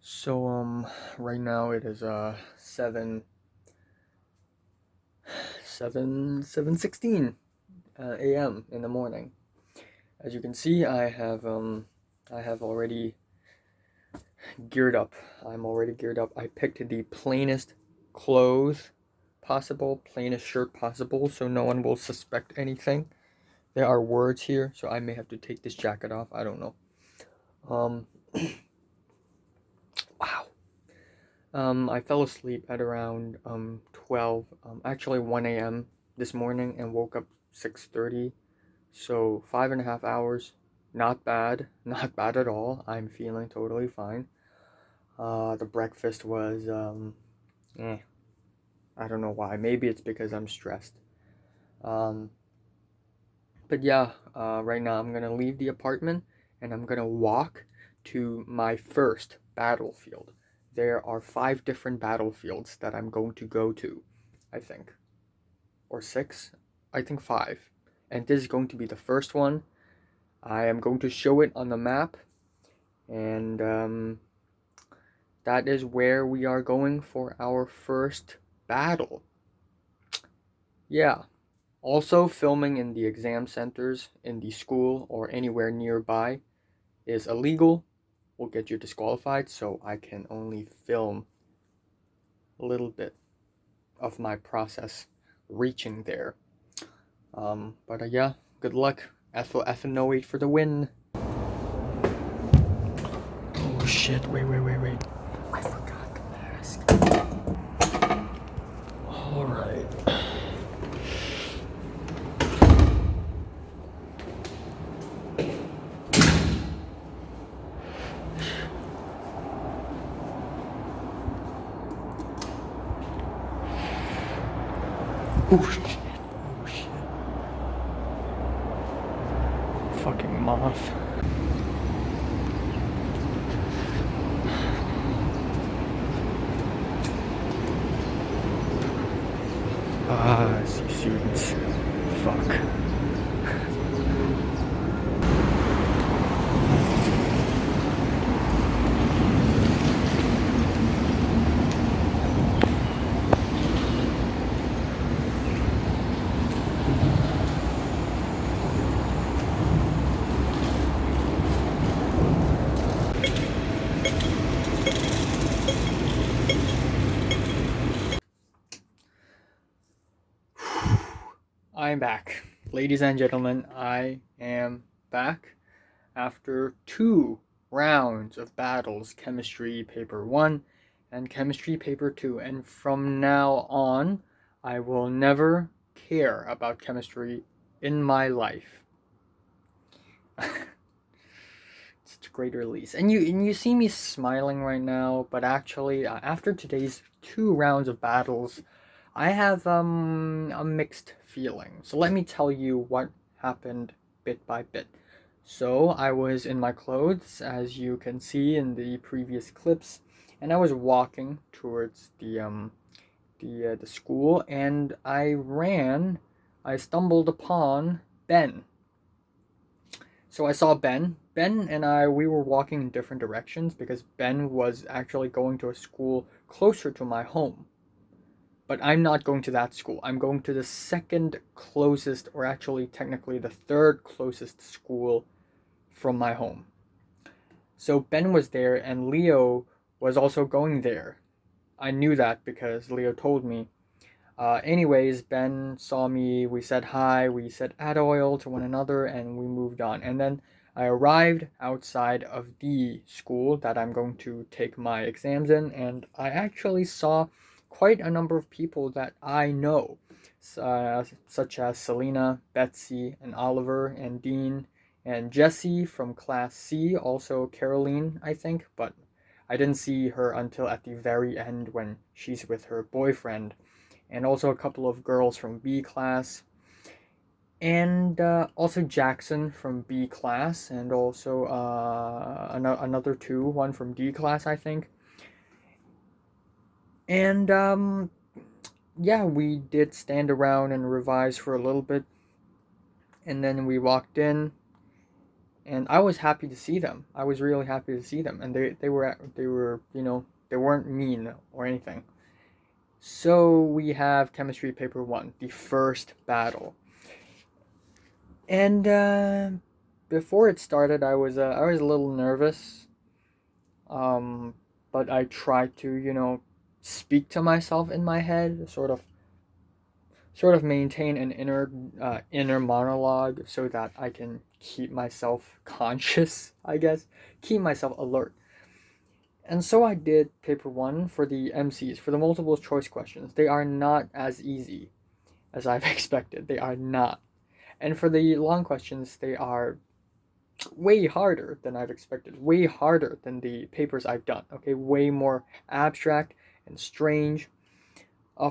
So right now it is 7:16 a.m. in the morning. As you can see, I have already geared up. I'm already geared up. I picked the plainest clothes possible, plainest shirt possible, so no one will suspect anything. There are words here, so I may have to take this jacket off. I don't know. Um, wow. I fell asleep at around 12, actually 1 a.m. this morning and woke up 6:30. So 5.5 hours. Not bad. Not bad at all. I'm feeling totally fine. The breakfast was eh, I don't know why. Maybe it's because I'm stressed. Um, but yeah, right now I'm gonna leave the apartment and I'm gonna walk to my first battlefield. There are 5 different battlefields that I'm going to go to, I think, or six. I think 5, and this is going to be the first one. I am going to show it on the map, and that is where we are going for our first battle. Yeah. Also, filming in the exam centers in the school or anywhere nearby is illegal, will get you disqualified, so I can only film a little bit of my process reaching there. But yeah, good luck. Ethel Ethanoate for the win. Oh shit, wait. I forgot the mask. Alright. Oh shit. Oh shit. Fucking moth. Ah, I see students. Fuck. I'm back. Ladies and gentlemen, I am back after 2 rounds of battles, chemistry paper 1 and chemistry paper 2. And from now on, I will never care about chemistry in my life. Such a great release. And you see me smiling right now, but actually, after today's 2 rounds of battles, I have a mixed feeling. So let me tell you what happened bit by bit. So I was in my clothes, as you can see in the previous clips, and I was walking towards the school, and I stumbled upon Ben. So I saw Ben. Ben and we were walking in different directions because Ben was actually going to a school closer to my home. But I'm not going to that school. I'm going to the second closest, or actually technically the third closest school from my home. So Ben was there and Leo was also going there. I knew that because Leo told me. Anyways, Ben saw me, we said hi, we said add oil to one another, and we moved on. And then I arrived outside of the school that I'm going to take my exams in, and I actually saw quite a number of people that I know, such as Selena, Betsy, and Oliver, and Dean, and Jessie from Class C, also Caroline, I think, but I didn't see her until at the very end when she's with her boyfriend, and also a couple of girls from B class, and also Jackson from B class, and also another two, one from D class, I think. And yeah, we did stand around and revise for a little bit, and then we walked in, and I was happy to see them. I was really happy to see them, and they were they weren't mean or anything. So we have chemistry paper 1, the first battle, and before it started, I was a little nervous, um, but I tried to speak to myself in my head, sort of maintain an inner monologue so that I can keep myself conscious, I guess, keep myself alert. And so I did paper 1 for the MCs, for the multiple choice questions. They are not as easy as I've expected. They are not. And for the long questions, they are way harder than I've expected, way harder than the papers I've done. Okay, way more abstract and strange.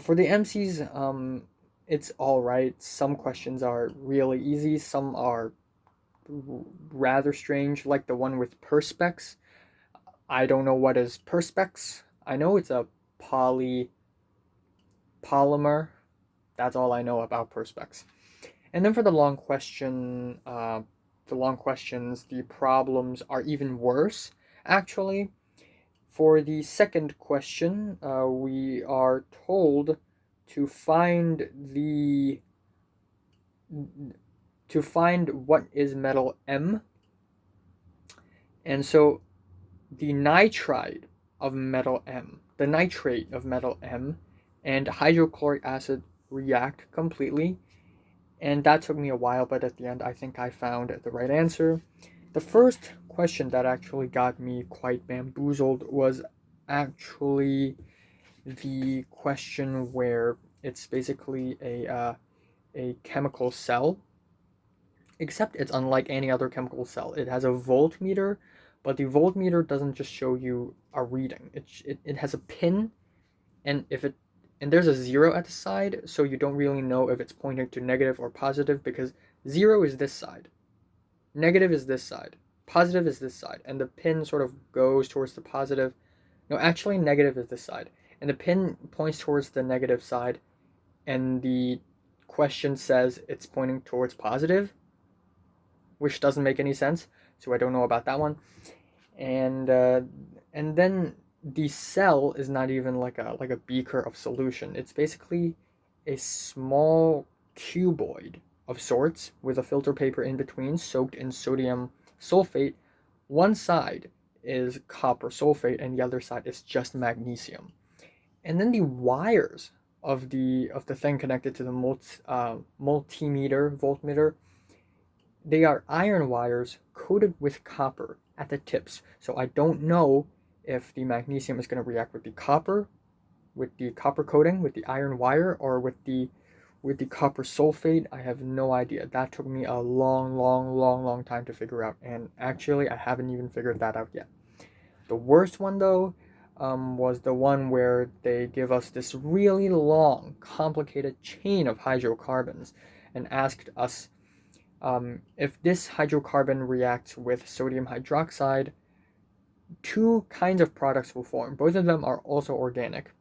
For the MCs, it's all right. Some questions are really easy. Some are rather strange, like the one with perspex. I don't know what is perspex. I know it's a polymer. That's all I know about perspex. And then for the long questions, the problems are even worse. Actually, for the second question, we are told to find what is metal M. And so the nitride of metal M, the nitrate of metal M, and hydrochloric acid react completely. And that took me a while, but at the end, I think I found the right answer. The first question that actually got me quite bamboozled was actually the question where it's basically a chemical cell, except it's unlike any other chemical cell. It has a voltmeter, but the voltmeter doesn't just show you a reading. It has a pin, and there's a 0 at the side, so you don't really know if it's pointing to negative or positive, because 0 is this side, negative is this side, positive is this side, and the pin sort of goes towards the positive. No, actually negative is this side, and the pin points towards the negative side, and the question says it's pointing towards positive, which doesn't make any sense, so I don't know about that one. And then the cell is not even like a beaker of solution. It's basically a small cuboid of sorts with a filter paper in between, soaked in sodium sulfate. One side is copper sulfate, and the other side is just magnesium. And then the wires of the thing connected to the multimeter, voltmeter, they are iron wires coated with copper at the tips. So I don't know if the magnesium is going to react with the copper coating, with the iron wire, or with the copper sulfate. I have no idea. That took me a long time to figure out, and actually I haven't even figured that out yet. The worst one though was the one where they give us this really long, complicated chain of hydrocarbons and asked us if this hydrocarbon reacts with sodium hydroxide, 2 kinds of products will form. Both of them are also organic.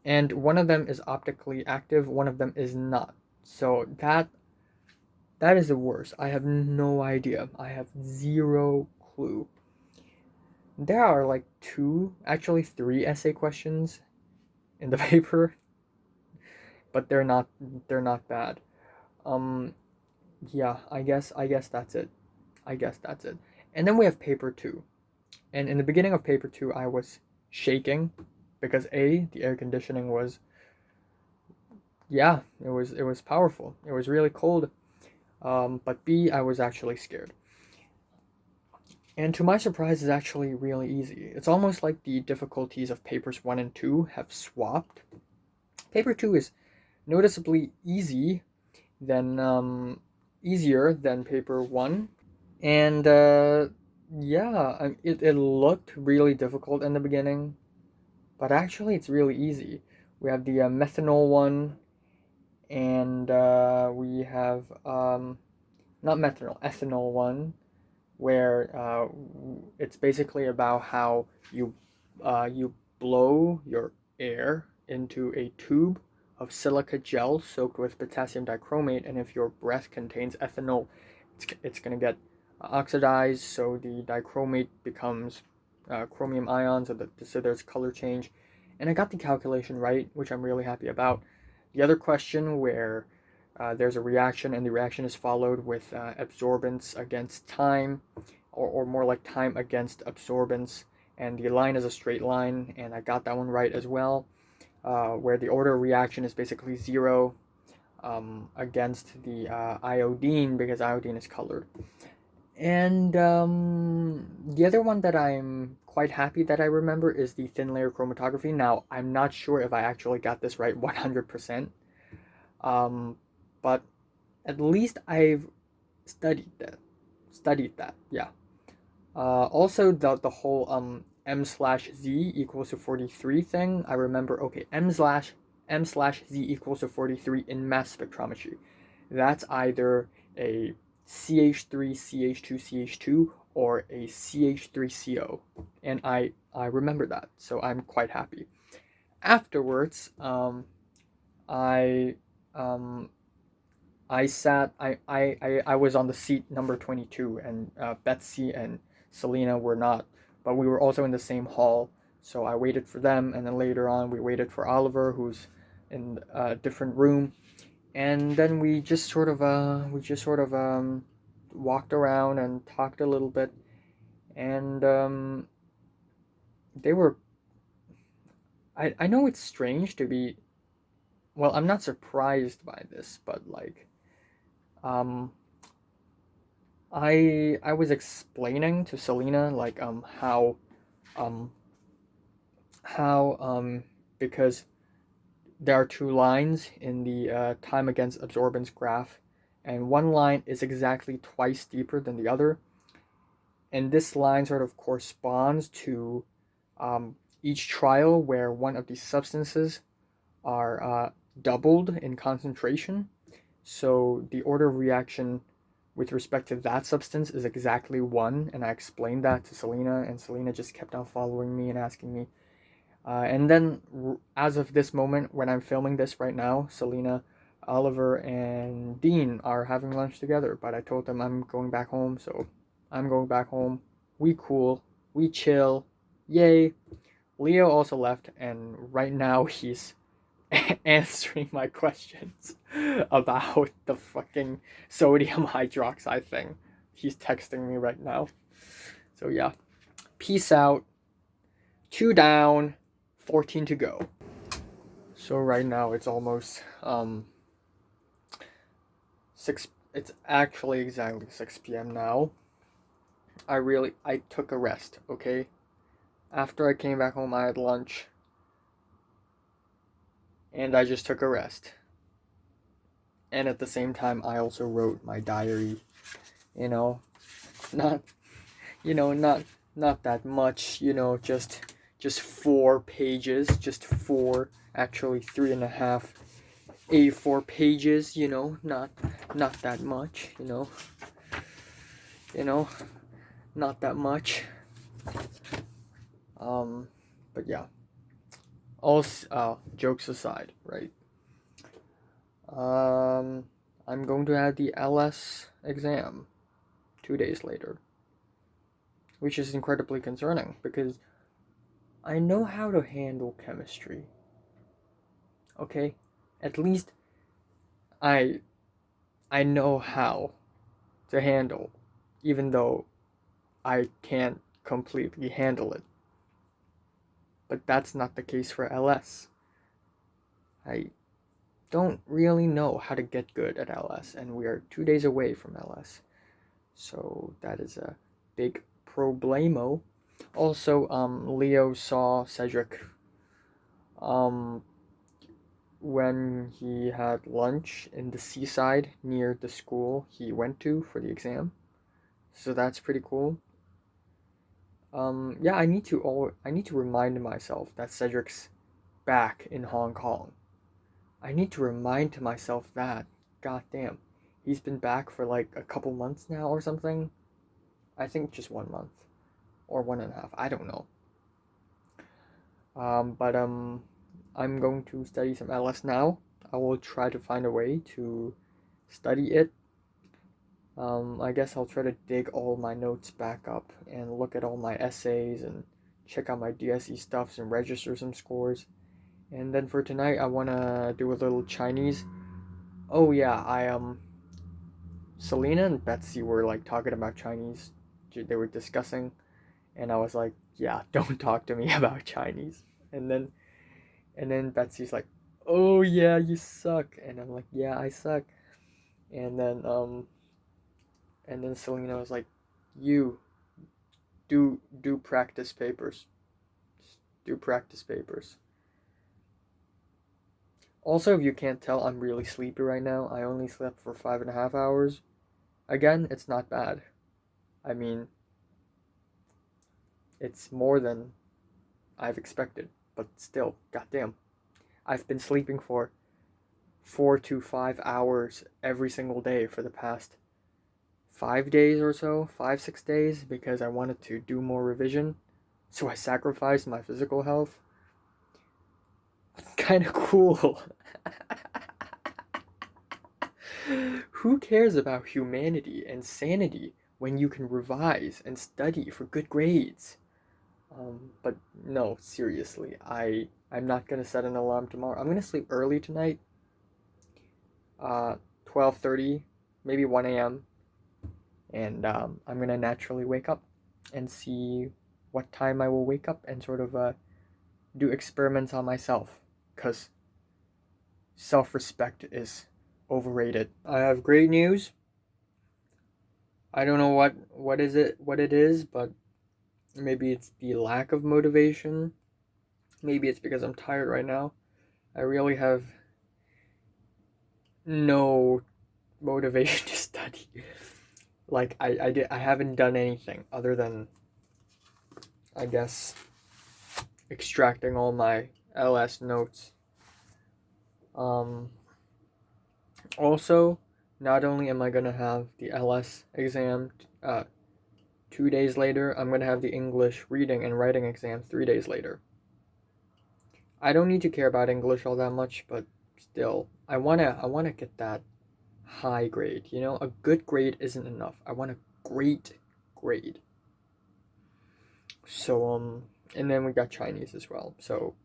And one of them is optically active, one of them is not. So that is the worst. I have no idea. I have zero clue. There are like 2, actually 3 essay questions in the paper, but they're not bad. Yeah, I guess that's it. And then we have paper 2. And in the beginning of paper 2, I was shaking because the air conditioning was, yeah, it was powerful. It was really cold. But B, I was actually scared. And to my surprise, it's actually really easy. It's almost like the difficulties of papers 1 and 2 have swapped. Paper 2 is noticeably easier than paper 1. And yeah, it looked really difficult in the beginning, but actually it's really easy. We have the methanol one, and we have not methanol, ethanol one, where it's basically about how you blow your air into a tube of silica gel soaked with potassium dichromate, and if your breath contains ethanol, it's gonna get oxidize, so the dichromate becomes chromium ions, so there's color change. And I got the calculation right, which I'm really happy about. The other question where there's a reaction and the reaction is followed with absorbance against time, or more like time against absorbance, and the line is a straight line, and I got that one right as well, where the order of reaction is basically 0 against the iodine, because iodine is colored. And the other one that I'm quite happy that I remember is the thin layer chromatography. Now, I'm not sure if I actually got this right 100%, but at least I've studied that. Yeah. Also, the whole m slash z equals to 43 thing. I remember. Okay, m slash z equals to 43 in mass spectrometry. That's either a CH3 CH2 CH2 or a CH3CO, and I remember that, so I'm quite happy. Afterwards, I um, I was on the seat number 22, and Betsy and Selena were not, but we were also in the same hall, so I waited for them, and then later on we waited for Oliver, who's in a different room, and then we just sort of walked around and talked a little bit, and they were. I know it's strange to be. Well, I'm not surprised by this, but like, um, I was explaining to Selena like um how because there are two lines in the time against absorbance graph, and one line is exactly twice deeper than the other, and this line sort of corresponds to each trial where one of these substances are doubled in concentration. So the order of reaction with respect to that substance is exactly 1, and I explained that to Selena, and Selena just kept on following me and asking me. And then, as of this moment, when I'm filming this right now, Selena, Oliver, and Dean are having lunch together, but I told them I'm going back home, so I'm going back home. We cool, we chill, yay. Leo also left, and right now he's answering my questions about the fucking sodium hydroxide thing. He's texting me right now. So yeah, peace out. 2 down, 14 to go. So right now it's almost 6. It's actually exactly 6 p.m. now. I took a rest. Okay, after I came back home, I had lunch, and I just took a rest. And at the same time, I also wrote my diary. You know, not not that much. Just 4 pages. Just four. Actually, 3.5 A4 pages. Not that much. You know, not that much. But yeah. All jokes aside, right? I'm going to have the LS exam 2 days later, which is incredibly concerning because I know how to handle chemistry. Okay, at least I know how to handle, even though I can't completely handle it. But that's not the case for LS. I don't really know how to get good at LS, and we are 2 days away from LS. So that is a big problemo. Also, Leo saw Cedric when he had lunch in the seaside near the school he went to for the exam. So that's pretty cool. Yeah, I need to remind myself that Cedric's back in Hong Kong. I need to remind to myself that. God damn. He's been back for like a couple months now or something. I think just 1 month. Or 1.5. I don't know. But I'm going to study some LS now. I will try to find a way to study it I guess I'll try to dig all my notes back up and look at all my essays and check out my DSE stuffs and register some scores. And then for tonight, I wanna do a little Chinese. Oh yeah, Selena and Betsy were like talking about Chinese. They were discussing, and I was like, yeah, don't talk to me about Chinese. And then Betsy's like, oh yeah, you suck, and I'm like, yeah, I suck. And then Selena was like, you do practice papers, do practice papers. Also, if you can't tell, I'm really sleepy right now. I only slept for 5.5 hours. Again, it's not bad. I mean, it's more than I've expected, but still, goddamn. I've been sleeping for 4 to 5 hours every single day for the past 5 days or so, 5, 6 days, because I wanted to do more revision. So I sacrificed my physical health. Kind of cool. Who cares about humanity and sanity when you can revise and study for good grades? But no, seriously, I'm not gonna set an alarm tomorrow. I'm gonna sleep early tonight. 12:30, maybe 1 a.m. And I'm gonna naturally wake up and see what time I will wake up and sort of do experiments on myself, cause self-respect is overrated. I have great news. I don't know what it is, but maybe it's the lack of motivation. Maybe it's because I'm tired right now. I really have no motivation to study. Like I haven't done anything other than, I guess, extracting all my LS notes. Um Also, not only am I gonna have the LS exam 2 days later, I'm gonna have the English reading and writing exam 3 days later. I don't need to care about English all that much, but still, I wanna get that high grade. You know, a good grade isn't enough. I want a great grade. So and then we got Chinese as well. So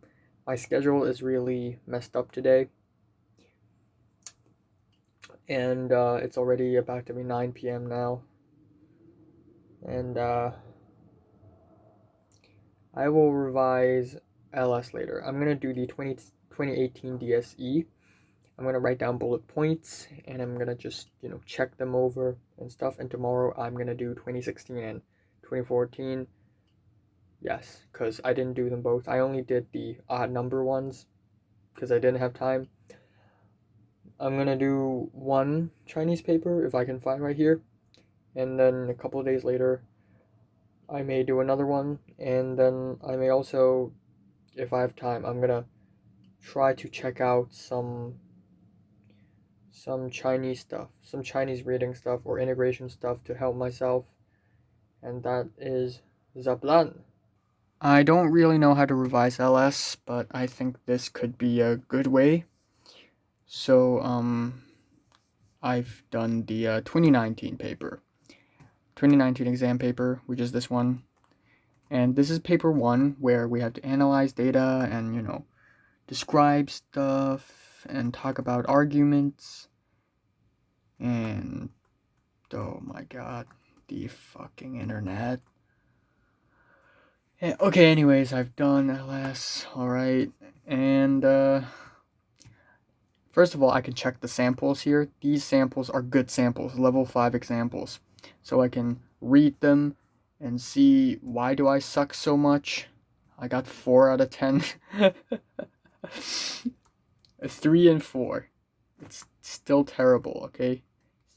my schedule is really messed up today, and it's already about to be 9 p.m. now, and I will revise LS later. I'm gonna do the 2018 DSE. I'm gonna write down bullet points, and I'm gonna just check them over and stuff. And tomorrow I'm gonna do 2016 and 2014. Yes, because I didn't do them both. I only did the odd number ones because I didn't have time. I'm gonna do one Chinese paper if I can find right here, and then a couple of days later I may do another one, and then I may also, if I have time, I'm gonna try to check out some Chinese stuff, some Chinese reading stuff or integration stuff to help myself, and that is the plan. I don't really know how to revise LS, but I think this could be a good way. So, I've done the 2019 paper, 2019 exam paper, which is this one. And this is paper one, where we have to analyze data and, describe stuff and talk about arguments. And, oh my god, the fucking internet. Okay, anyways, I've done LS, alright. And, first of all, I can check the samples here. These samples are good samples, level 5 examples. So I can read them and see why do I suck so much. I got 4 out of 10. 3 and 4. It's still terrible, okay?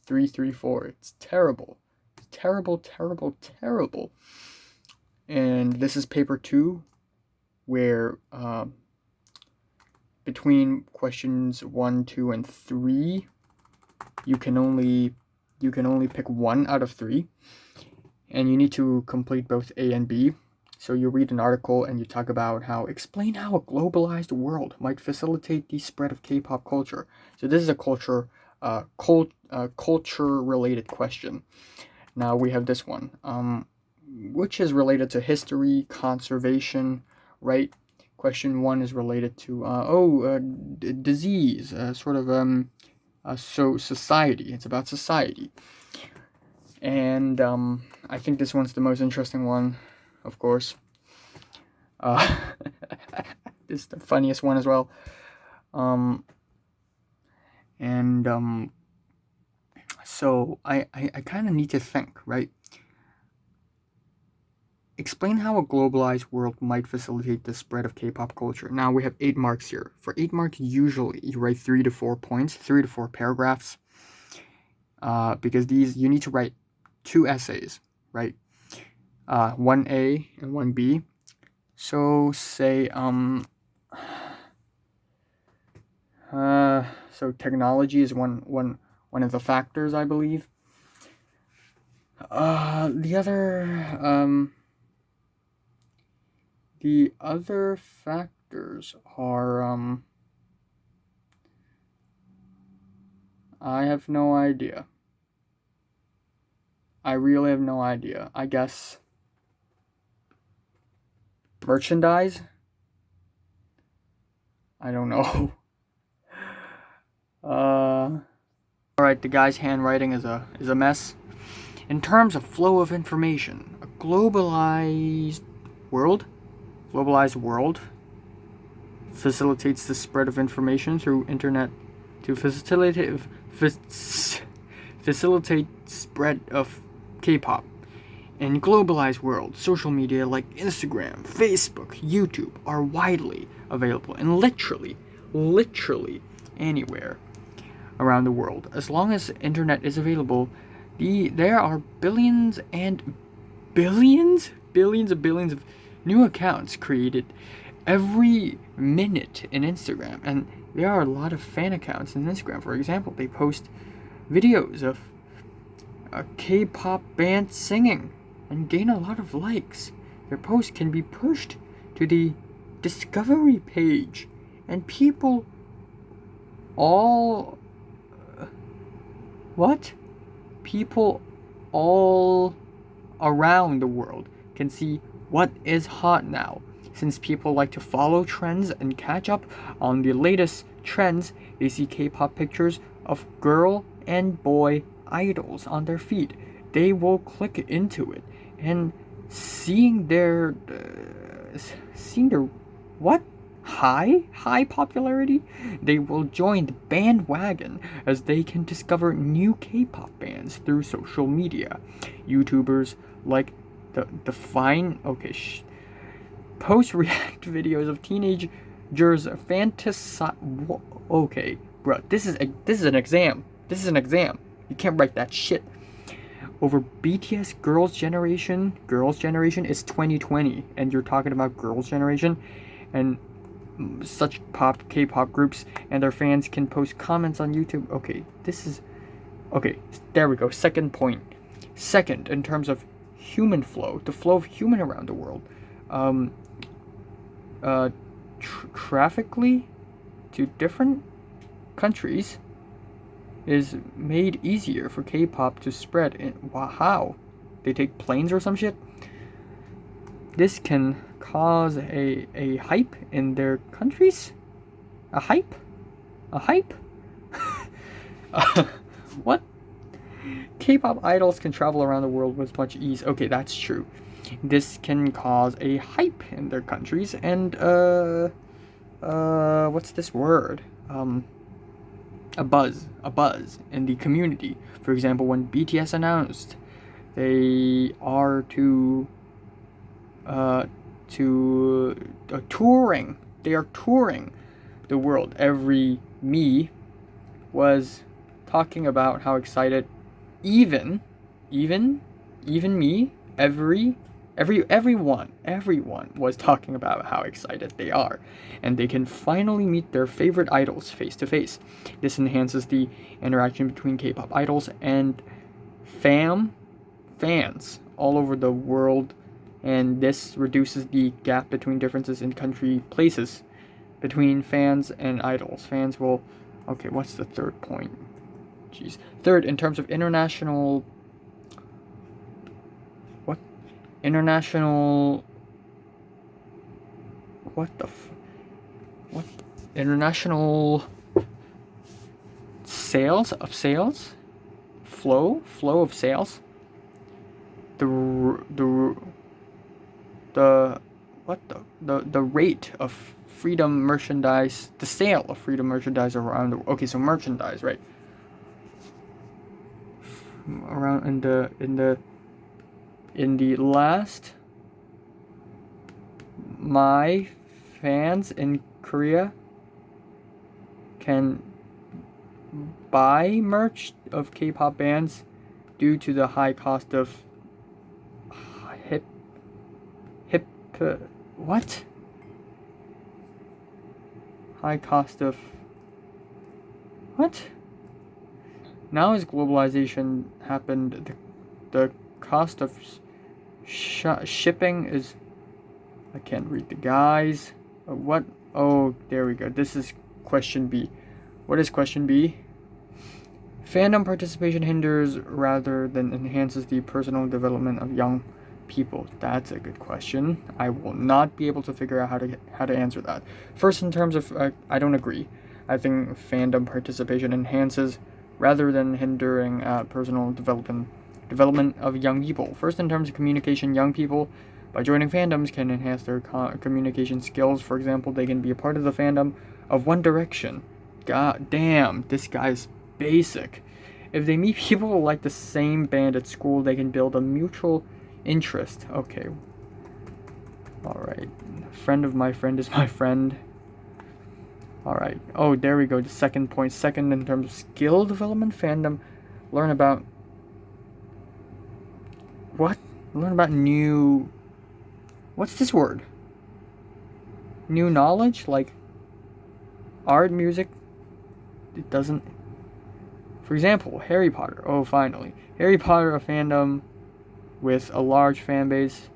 3, 3, 4. It's terrible. It's terrible, terrible, terrible. And this is paper 2, where between questions 1, 2, and 3, you can only pick 1 out of 3, and you need to complete both A and B. So you read an article and you talk about explain how a globalized world might facilitate the spread of K-pop culture. So this is a culture culture related question. Now we have this one, which is related to history, conservation, right? Question one is related to disease, so society. It's about society, and I think this one's the most interesting one, of course. This is the funniest one as well. So I kind of need to think, right? Explain how a globalized world might facilitate the spread of K-pop culture. Now we have 8 marks here. For 8 marks, usually you write 3 to 4 points, 3 to 4 paragraphs. Because these, you need to write 2 essays, right? 1A and 1B. So say, so technology is one of the factors, I believe. The other factors are, I have no idea. I really have no idea. I guess merchandise? I don't know. Alright, the guy's handwriting is a mess. In terms of flow of information, a globalized world facilitates the spread of information through internet to facilitate spread of K-pop. In globalized world, social media like Instagram, Facebook, YouTube are widely available and literally anywhere around the world. As long as internet is available, there are billions of new accounts created every minute in Instagram, and there are a lot of fan accounts in Instagram. For example, they post videos of a K-pop band singing and gain a lot of likes. Their posts can be pushed to the discovery page, and people all around the world can see what is hot now. Since people like to follow trends and catch up on the latest trends, they see K-pop pictures of girl and boy idols on their feed. They will click into it, and seeing their high popularity, they will join the bandwagon as they can discover new K-pop bands through social media. YouTubers like post react videos of teenagers fantasize. Okay, bro, this is an exam. This is an exam. You can't write that shit. Over BTS Girls' Generation. Girls' Generation is 2020, and you're talking about Girls' Generation, and such K-pop groups and their fans can post comments on YouTube. Okay, there we go. Second point. Second, in terms of human flow, the flow of human around the world, traffically to different countries is made easier for K-pop to spread. How? They take planes or some shit? This can cause a hype in their countries? A hype? What? K-pop idols can travel around the world with much ease. Okay, that's true. This can cause a hype in their countries, and what's this word? A buzz in the community. For example, when BTS announced they are touring. They are touring the world. Every me was talking about how excited. Even me. Everyone was talking about how excited they are, and they can finally meet their favorite idols face to face. This enhances the interaction between K-pop idols and fans all over the world, and this reduces the gap between differences in country places between fans and idols. Fans will... Okay, what's the third point? Jeez. Third, in terms of international... What? International... What the What? International... Sales of sales? Flow of sales? The what the rate of freedom merchandise, the sale of freedom merchandise around the... Okay, so merchandise, right? Around in the last, my fans in Korea can buy merch of K-pop bands due to the high cost of what? High cost of what? Now as globalization happened, the cost of shipping is... I can't read the guys. What? Oh, there we go. This is question B. What is question B? Fandom participation hinders rather than enhances the personal development of young people. That's a good question. I will not be able to figure out how to answer that. First, in terms of I don't agree. I think fandom participation enhances rather than hindering personal development of young people. First, in terms of communication, young people, by joining fandoms, can enhance their communication skills. For example, they can be a part of the fandom of One Direction. God damn, this guy's basic. If they meet people who like the same band at school, they can build a mutual interest. Okay. Alright. Friend of my friend is my friend. Alright. Oh, there we go. The second point. Second, in terms of skill development, fandom. Learn about... What? Learn about new... What's this word? New knowledge? Like art, music? It doesn't... For example, Harry Potter. Oh, finally. Harry Potter, a fandom with a large fan base,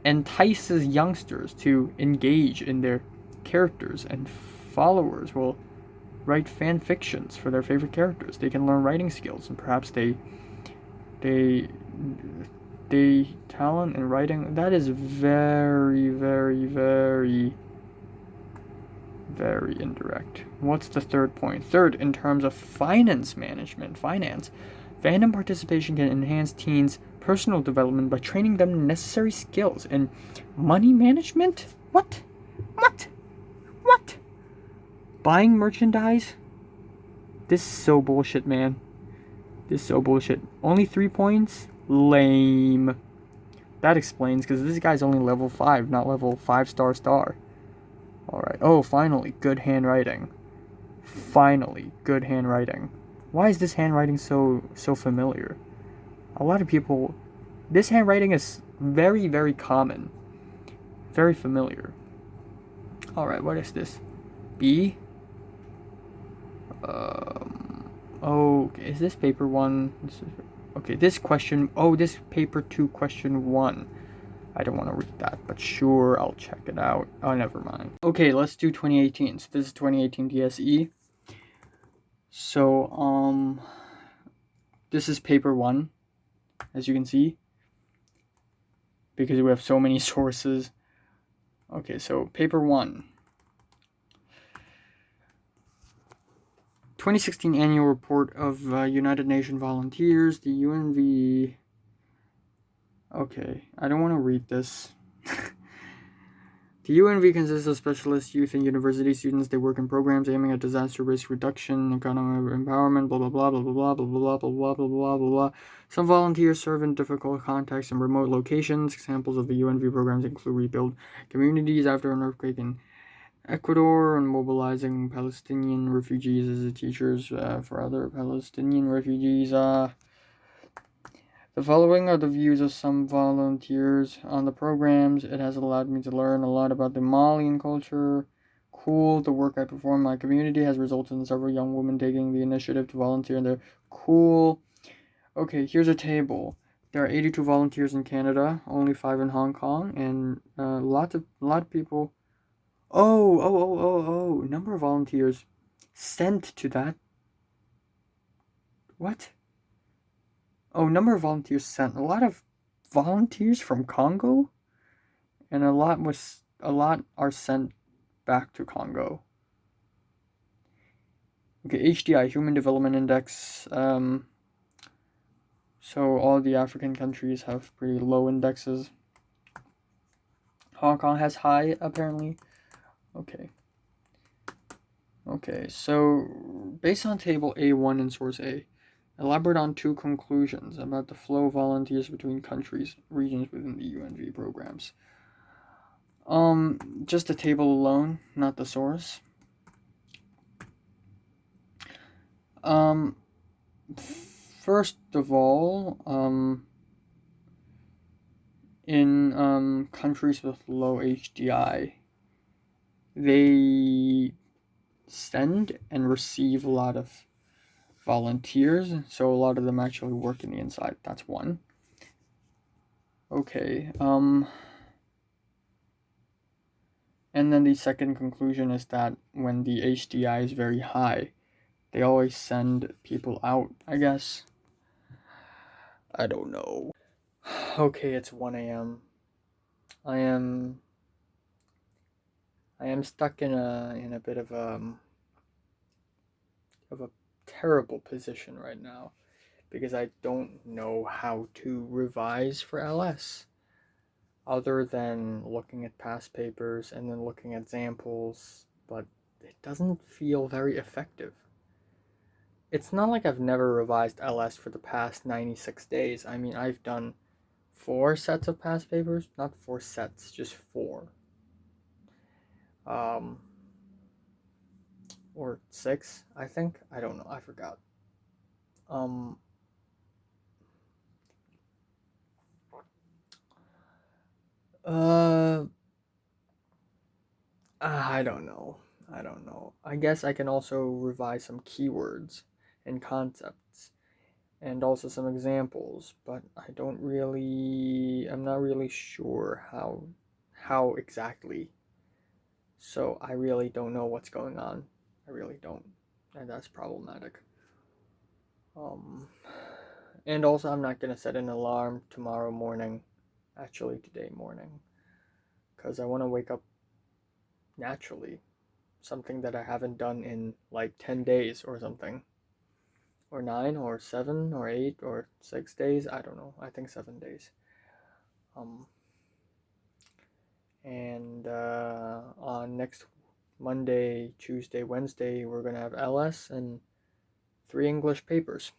entices youngsters to engage in their characters, and followers will write fan fictions for their favorite characters. They can learn writing skills, and perhaps they talent in writing. That is very, very, very, very indirect. What's the third point? Third, in terms of finance, fandom participation can enhance teens' personal development by training them in necessary skills in money management? What? Buying merchandise? This is so bullshit, man. This is so bullshit. Only 3 points? Lame. That explains, because this guy's only level 5, not level 5 star. Alright. Oh, finally. Good handwriting. Finally. Good handwriting. Why is this handwriting so familiar? A lot of people... This handwriting is very, very common. Very familiar. Alright, what is this? B? Oh, is this paper 1? Okay, this question... Oh, this paper 2, question 1. I don't want to read that, but sure, I'll check it out. Oh, never mind. Okay, let's do 2018. So this is 2018 DSE. So, this is paper 1, as you can see, because we have so many sources. Okay, so paper 1. 2016 Annual Report of United Nations Volunteers, the UNV... Okay, I don't want to read this. The UNV consists of specialist youth and university students. They work in programs aiming at disaster risk reduction, economic empowerment, blah blah blah blah blah blah blah blah blah blah blah blah blah. Some volunteers serve in difficult contexts and remote locations. Examples of the UNV programs include rebuild communities after an earthquake in Ecuador and mobilizing Palestinian refugees as teachers for other Palestinian refugees. The following are the views of some volunteers on the programs. It has allowed me to learn a lot about the Malian culture. Cool. The work I perform in my community has resulted in several young women taking the initiative to volunteer in their... Cool. Okay, here's a table. There are 82 volunteers in Canada, only 5 in Hong Kong, and a lot of people... Oh, number of volunteers sent to that What? Oh, number of volunteers sent. A lot of volunteers from Congo, and a lot are sent back to Congo. Okay, HDI, Human Development Index. So all the African countries have pretty low indexes. Hong Kong has high, apparently. Okay. Okay, so based on table A1 and source A, elaborate on 2 conclusions about the flow of volunteers between countries, regions within the UNV programs. Just the table alone, not the source. First of all, in countries with low HDI, they send and receive a lot of volunteers, so a lot of them actually work in the inside. That's one. Okay, and then the second conclusion is that when the HDI is very high, they always send people out, I guess. I don't know. Okay, it's 1 a.m. I am stuck in a bit of a terrible position right now because I don't know how to revise for LS other than looking at past papers and then looking at examples, but it doesn't feel very effective. It's not like I've never revised LS for the past 96 days. I mean, I've done 4 sets of past papers, not 4 sets, just 4. Or 6, I think. I don't know, I forgot. I don't know. I guess I can also revise some keywords and concepts and also some examples, but I'm not really sure how exactly. So I really don't know what's going on. I really don't. And that's problematic. And also I'm not going to set an alarm tomorrow morning, actually today morning, because I want to wake up naturally. Something that I haven't done in like 10 days or something. Or 9 or 7 or 8 or 6 days. I don't know. I think 7 days. And on next Monday, Tuesday, Wednesday, we're going to have LS and 3 English papers.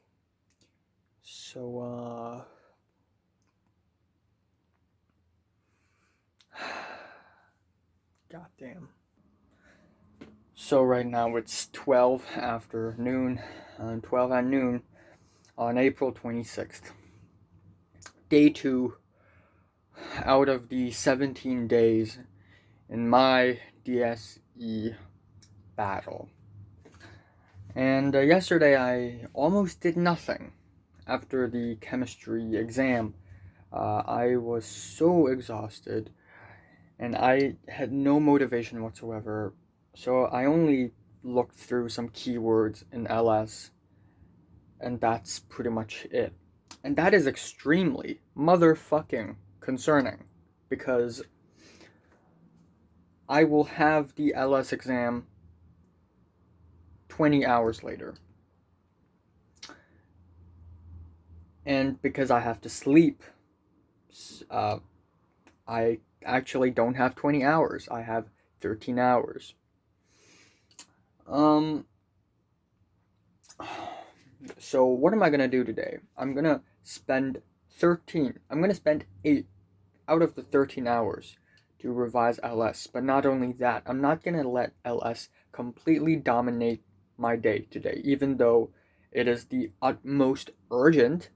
So, goddamn. So right now it's 12 after noon, 12 at noon on April 26th. Day 2 out of the 17 days in my DSE battle. And yesterday I almost did nothing after the chemistry exam. I was so exhausted and I had no motivation whatsoever. So I only looked through some keywords in LS, and that's pretty much it. And that is extremely motherfucking concerning because I will have the LS exam 20 hours later. And because I have to sleep, I actually don't have 20 hours. I have 13 hours. So what am I going to do today? I'm going to spend 8 out of the 13 hours to revise LS. But not only that, I'm not going to let LS completely dominate my day today. Even though it is the utmost urgent,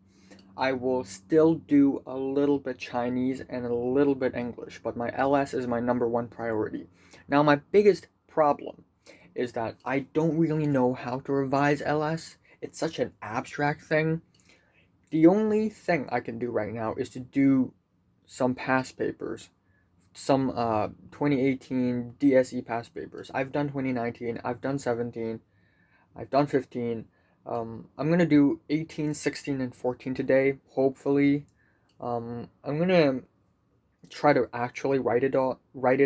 I will still do a little bit Chinese and a little bit English. But my LS is my number 1 priority. Now, my biggest problem is that I don't really know how to revise LS. It's such an abstract thing. The only thing I can do right now is to do some past papers, some 2018 DSE past papers. I've done 2019, I've done 17, I've done 15, I'm gonna do 18, 16, and 14 today, hopefully. I'm gonna try to actually write it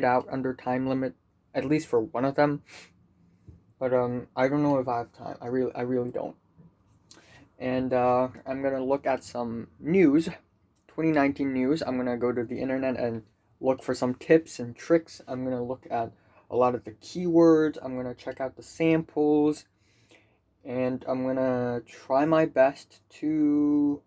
out under time limit, at least for one of them. But I don't know if I have time. I really don't. And I'm gonna look at some news, 2019 news. I'm gonna go to the internet and look for some tips and tricks. I'm gonna look at a lot of the keywords. I'm gonna check out the samples, and I'm gonna try my best to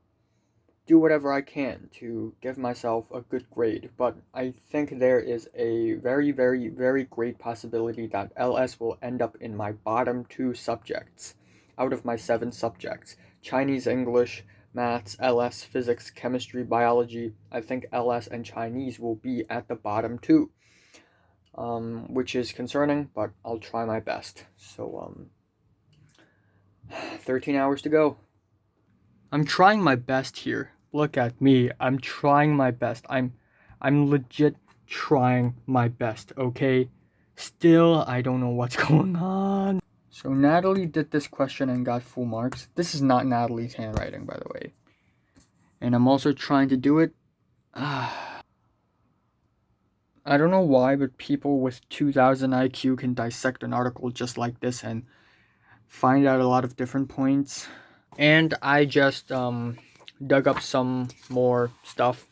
do whatever I can to give myself a good grade. But I think there is a very, very, very great possibility that LS will end up in my bottom 2 subjects out of my 7 subjects: Chinese, English, maths, LS, physics, chemistry, biology. I think LS and Chinese will be at the bottom 2, which is concerning, but I'll try my best. So, 13 hours to go. I'm trying my best here. Look at me. I'm trying my best. I'm legit trying my best, okay? Still, I don't know what's going on. So Natalie did this question and got full marks. This is not Natalie's handwriting, by the way. And I'm also trying to do it. I don't know why, but people with 2000 IQ can dissect an article just like this and find out a lot of different points. And I just dug up some more stuff.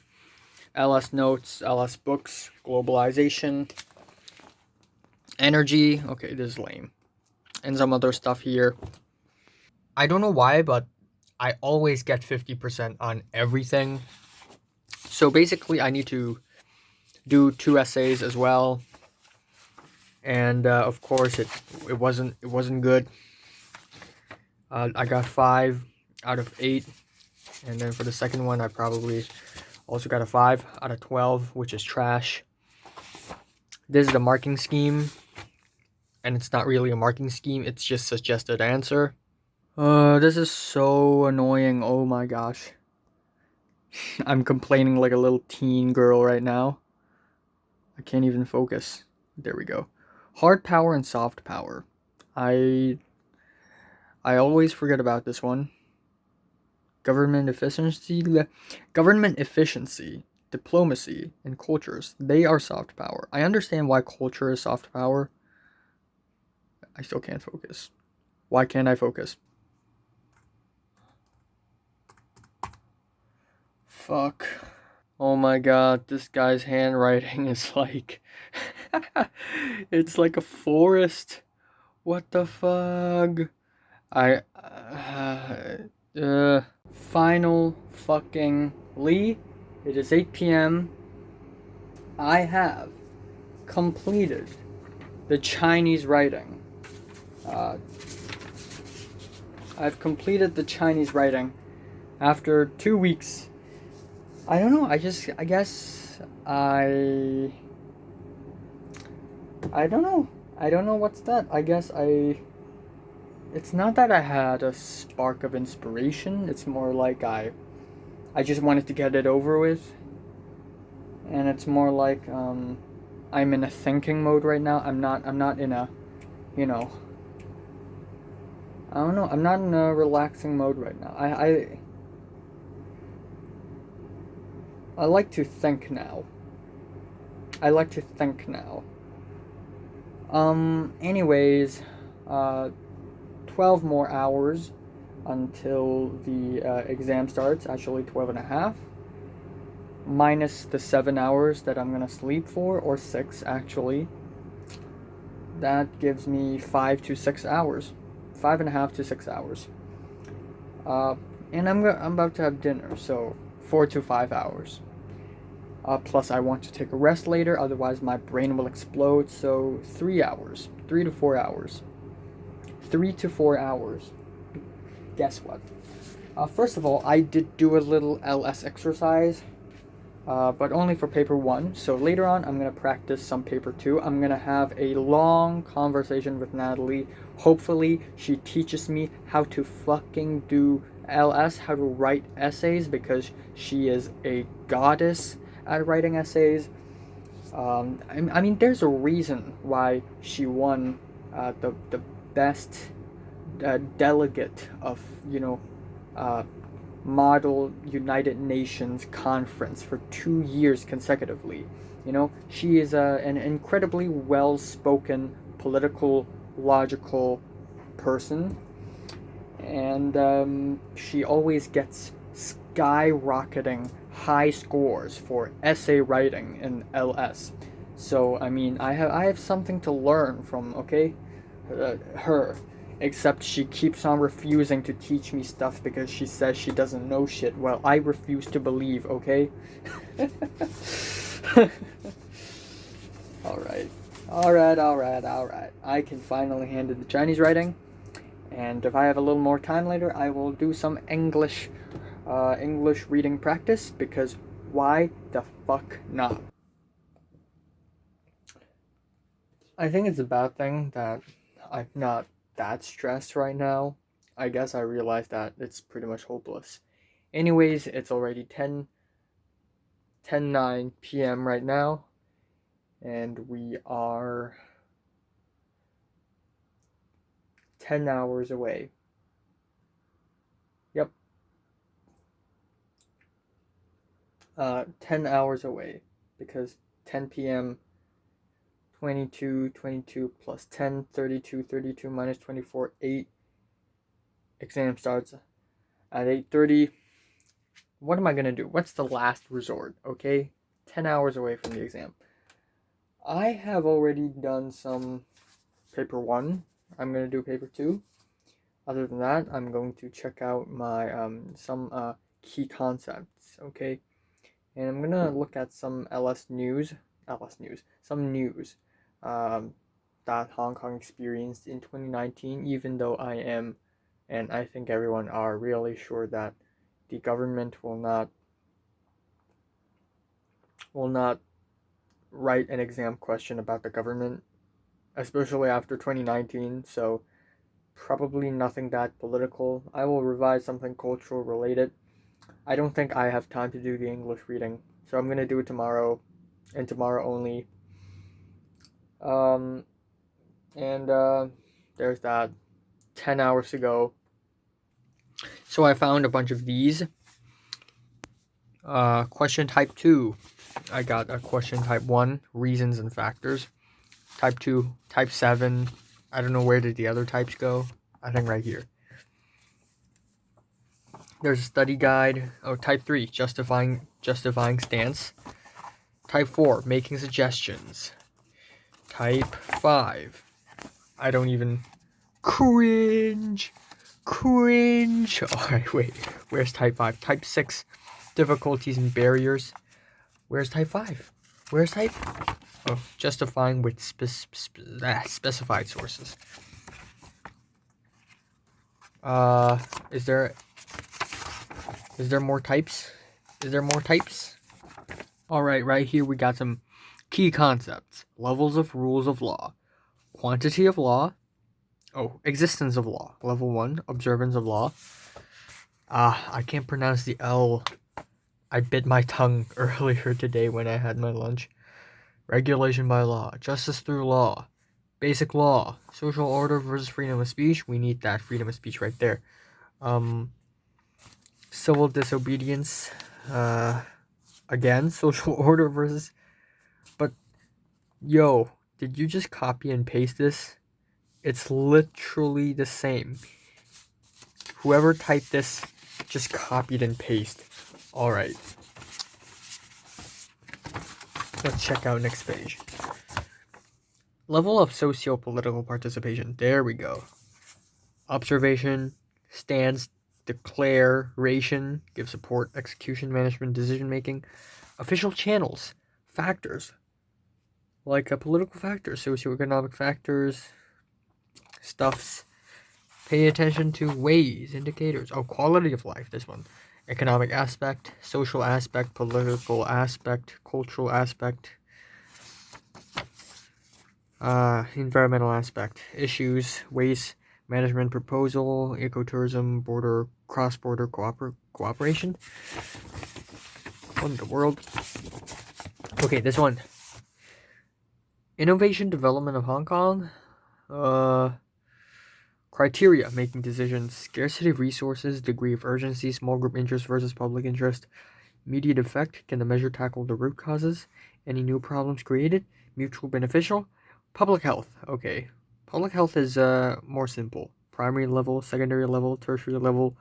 LS notes, LS books, globalization, energy. Okay, this is lame. And some other stuff here. I don't know why, but I always get 50% on everything. So basically, I need to do 2 essays as well. And of course, it wasn't good. I got 5 out of 8. And then for the second one, I probably also got a 5 out of 12, which is trash. This is the marking scheme, and it's not really a marking scheme, it's just suggested answer. This is so annoying, oh my gosh. I'm complaining like a little teen girl right now. I can't even focus. There we go. Hard power and soft power. I always forget about this one. Government efficiency, diplomacy, and cultures. They are soft power. I understand why culture is soft power. I still can't focus. Why can't I focus? Fuck. Oh my god, this guy's handwriting is like... it's like a forest. What the fuck? Final fucking Lee. It is 8 p.m. I have completed the Chinese writing. I've completed the Chinese writing after 2 weeks. I don't know, I guess I don't know. I don't know what's that. I guess it's not that I had a spark of inspiration. It's more like I just wanted to get it over with. And it's more like I'm in a thinking mode right now. I'm not in a, you know, I don't know. I'm not in a relaxing mode right now. I like to think now. Anyways, 12 more hours until the exam starts. Actually, 12 and a half. Minus the 7 hours that I'm gonna sleep for, or 6 actually. That gives me 5 to 6 hours. 5.5 to 6 hours. And I'm about to have dinner, so 4 to 5 hours. Plus, I want to take a rest later, otherwise my brain will explode. So 3 hours, 3 to 4 hours, 3 to 4 hours. Guess what? First of all, I did do a little LS exercise, but only for paper 1. So later on, I'm gonna practice some paper 2. I'm gonna have a long conversation with Natalie. Hopefully, she teaches me how to fucking do LS, how to write essays, because she is a goddess at writing essays. I mean, there's a reason why she won the best delegate of, uh, Model United Nations conference for 2 years consecutively. She is an incredibly well spoken, political, logical person, and she always gets skyrocketing high scores for essay writing in LS. So I have something to learn from, okay, her. Except she keeps on refusing to teach me stuff because she says she doesn't know shit. Well, I refuse to believe, okay? Alright. Alright. I can finally handle the Chinese writing. And if I have a little more time later, I will do some English reading practice, because why the fuck not? I think it's a bad thing that I'm not that stressed right now. I guess I realized that it's pretty much hopeless. Anyways, it's already 10:09 p.m. right now, and we are 10 hours away. Yep. 10 hours away, because 10 p.m. 22 plus 10, 32 minus 24, 8. Exam starts at 8:30. What am I going to do? What's the last resort, okay? 10 hours away from the exam. I have already done some paper 1. I'm going to do paper 2. Other than that, I'm going to check out my some key concepts, okay? And I'm going to look at some some news that Hong Kong experienced in 2019, even though I am, and I think everyone are really sure that the government will not write an exam question about the government, especially after 2019, so probably nothing that political. I will revise something cultural related. I don't think I have time to do the English reading, so I'm going to do it tomorrow, and tomorrow only. And there's that. 10 hours to go. So I found a bunch of these. Question type 2. I got a question type 1, reasons and factors. Type 2, type 7. I don't know, where did the other types go? I think right here. There's a study guide. Oh, type 3, justifying stance. Type 4, making suggestions. Type 5, I don't even... Cringe. Alright, wait. Where's type 5? Type 6, difficulties and barriers. Where's type 5? Where's type... Oh, justifying with specified sources. Is there more types? Alright, right here we got some key concepts. Levels of rules of law. Quantity of law. Oh, existence of law. Level 1, observance of law. I can't pronounce the L. I bit my tongue earlier today when I had my lunch. Regulation by law. Justice through law. Basic law. Social order versus freedom of speech. We need that freedom of speech right there. Civil disobedience. Again, social order versus... But, yo, did you just copy and paste this? It's literally the same. Whoever typed this just copied and pasted. Alright. Let's check out next page. Level of socio-political participation. There we go. Observation, stance, declaration, give support, execution, management, decision making. Official channels, factors, like political factors, socioeconomic factors, stuffs. Pay attention to ways, indicators. Oh, quality of life, this one. Economic aspect, social aspect, political aspect, cultural aspect, environmental aspect, issues, waste management proposal, ecotourism, border, cross-border cooperation. What in the world? Okay, this one. Innovation development of Hong Kong. Criteria making decisions: scarcity of resources, degree of urgency, small group interest versus public interest, immediate effect, can the measure tackle the root causes, any new problems created, mutual beneficial, public health. Okay, public health is more simple. Primary level, secondary level, tertiary level,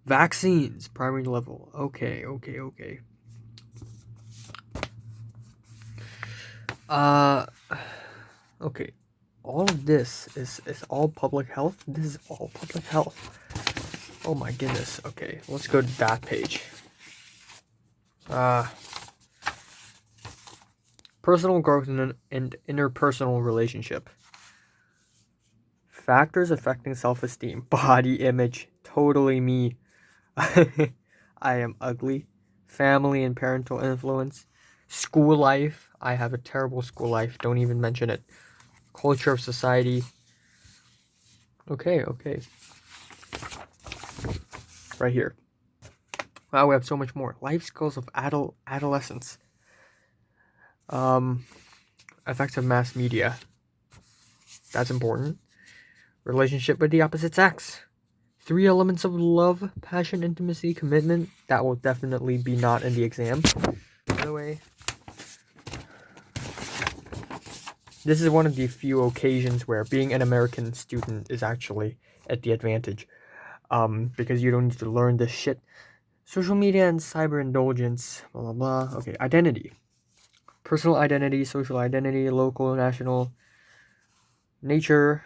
vaccines, primary level. Okay. Okay. All of this is all public health. This is all public health. Oh my goodness. Okay, let's go to that page. Personal growth and interpersonal relationship. Factors affecting self-esteem. Body image. Totally me. I am ugly. Family and parental influence. School life. I have a terrible school life. Don't even mention it. Culture of society. Okay. Right here. Wow, we have so much more. Life skills of adolescence. Effects of mass media. That's important. Relationship with the opposite sex. 3 elements of love, passion, intimacy, commitment. That will definitely be not in the exam. By the way, this is one of the few occasions where being an American student is actually at the advantage. Because you don't need to learn this shit. Social media and cyber indulgence. Blah, blah, blah. Okay, identity. Personal identity, social identity, local, national, nature,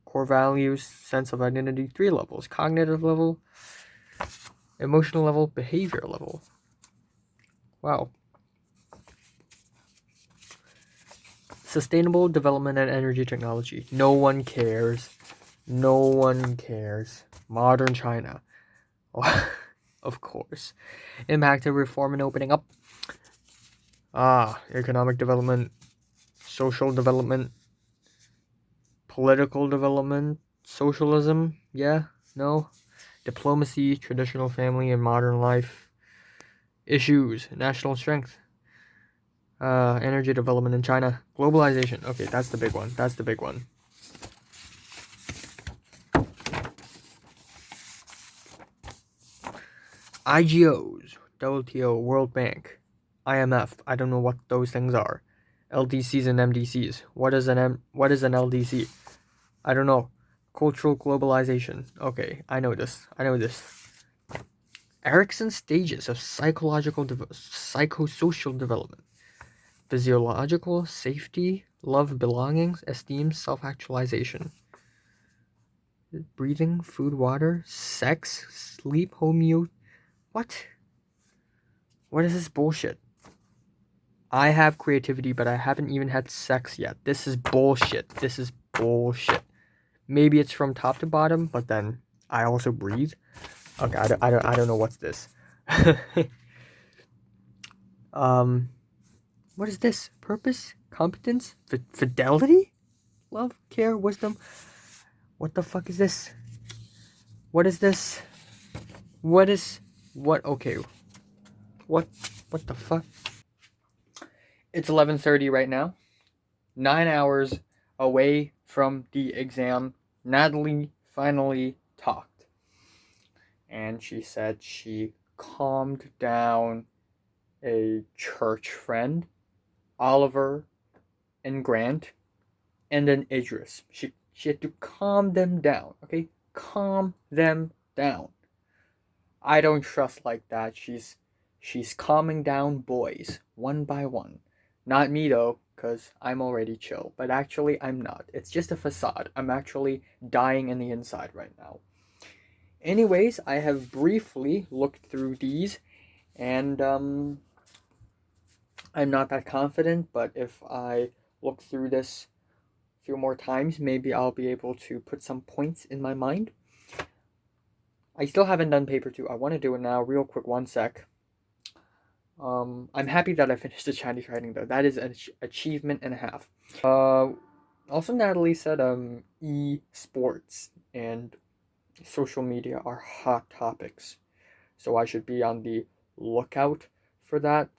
core values, sense of identity, 3 levels. Cognitive level, emotional level, behavior level. Wow. Sustainable development and energy technology. No one cares. Modern China. Of course. Impact of reform and opening up. Economic development, social development, political development, socialism, yeah, no. Diplomacy, traditional family and modern life. Issues, national strength. Energy development in China. Globalization. Okay, that's the big one. IGOs, WTO, World Bank, IMF. I don't know what those things are. LDCs and MDCs. What is an LDC? I don't know. Cultural globalization. Okay, I know this. Erickson's stages of psychosocial development. Physiological, safety, love, belongings, esteem, self-actualization. Breathing, food, water, sex, sleep, What? What is this bullshit? I have creativity, but I haven't even had sex yet. This is bullshit. Maybe it's from top to bottom, but then I also breathe. Okay, I don't know what's this. What is this? Purpose, competence, fidelity, love, care, wisdom. What the fuck is this? What is this? What? Okay. What the fuck? It's 11:30 right now. 9 hours away from the exam. Natalie finally talked. And she said she calmed down a church friend, Oliver and Grant, and then Idris. She had to calm them down, okay? Calm them down. I don't trust like that. She's calming down boys one by one. Not me though, because I'm already chill. But actually, I'm not. It's just a facade. I'm actually dying in the inside right now. Anyways, I have briefly looked through these, and I'm not that confident, but if I look through this a few more times, maybe I'll be able to put some points in my mind. I still haven't done paper 2. I want to do it now, real quick, 1 sec. I'm happy that I finished the Chinese writing though. That is an achievement and a half. Also Natalie said e-sports and social media are hot topics, so I should be on the lookout for that.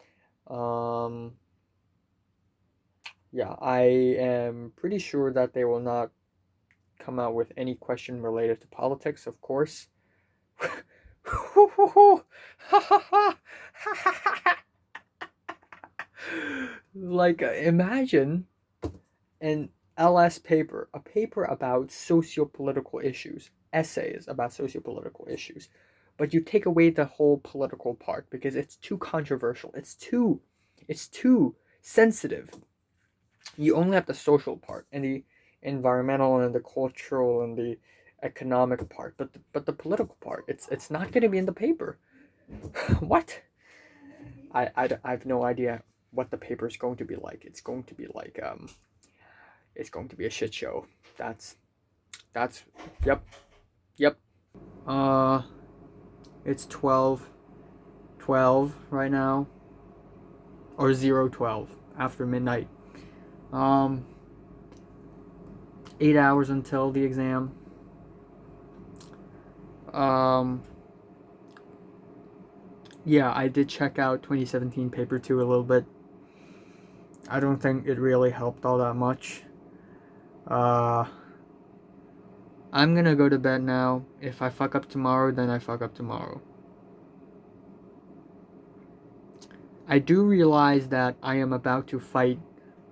Yeah, I am pretty sure that they will not come out with any question related to politics, of course. Like, imagine an LS paper, a paper about socio-political issues, essays about socio-political issues, but you take away the whole political part because it's too controversial. It's too sensitive. You only have the social part and the environmental and the cultural and the economic part, but the political part, it's not going to be in the paper. What? I have no idea what the paper is going to be like. It's going to be like it's going to be a shit show. That's yep, yep. Uh, it's 12:12 right now, or 0:12 after midnight. Um, 8 hours until the exam. Um, yeah, I did check out 2017 paper 2 a little bit. I don't think it really helped all that much. I'm gonna go to bed now. If I fuck up tomorrow, then I fuck up tomorrow. I do realize that I am about to fight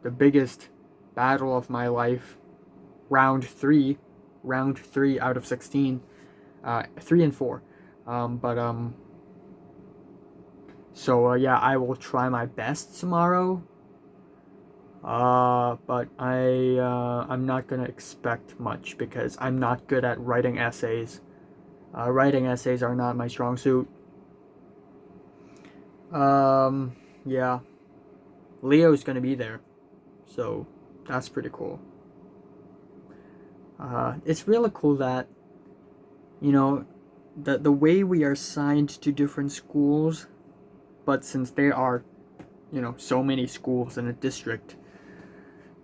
the biggest battle of my life. Round 3 out of 16. 3 and 4. So yeah, I will try my best tomorrow. But I'm not gonna expect much because I'm not good at writing essays. Writing essays are not my strong suit. Yeah. Leo's gonna be there, so that's pretty cool. It's really cool that, you know, the way we are assigned to different schools, but since there are, so many schools in a district,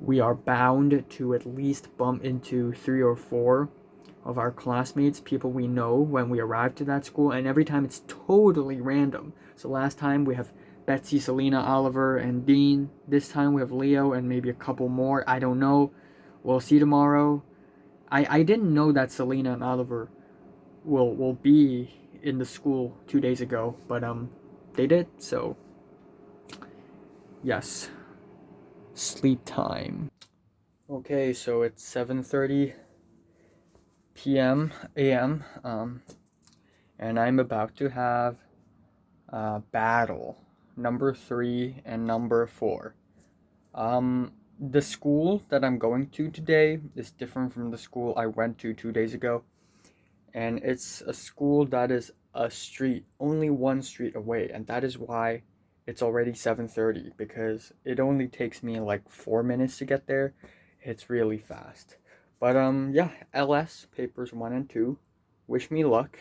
we are bound to at least bump into 3 or 4 of our classmates, people we know when we arrive to that school, and every time it's totally random. So last time we have Betsy, Selena, Oliver, and Dean. This time we have Leo and maybe a couple more. I don't know. We'll see tomorrow. I didn't know that Selena and Oliver will be in the school 2 days ago, but they did, so yes. Sleep time. Okay, so it's 7:30 p.m. a.m. And I'm about to have battle number 3 and number 4. The school that I'm going to today is different from the school I went to 2 days ago, and it's a school that is a street, only one street away, and that is why it's already 7:30, because it only takes me like 4 minutes to get there. It's really fast. But yeah, LS papers 1 and 2. Wish me luck.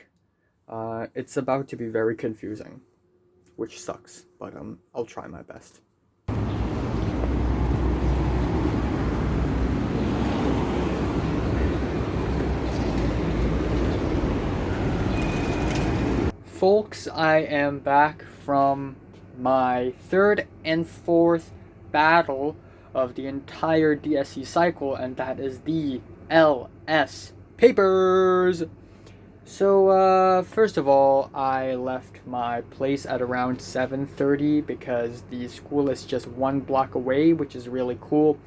It's about to be very confusing, which sucks, but I'll try my best. Folks, I am back from my 3rd and 4th battle of the entire DSC cycle, and that is the LS papers. So first of all, I left my place at around 7:30 because the school is just 1 block away, which is really cool.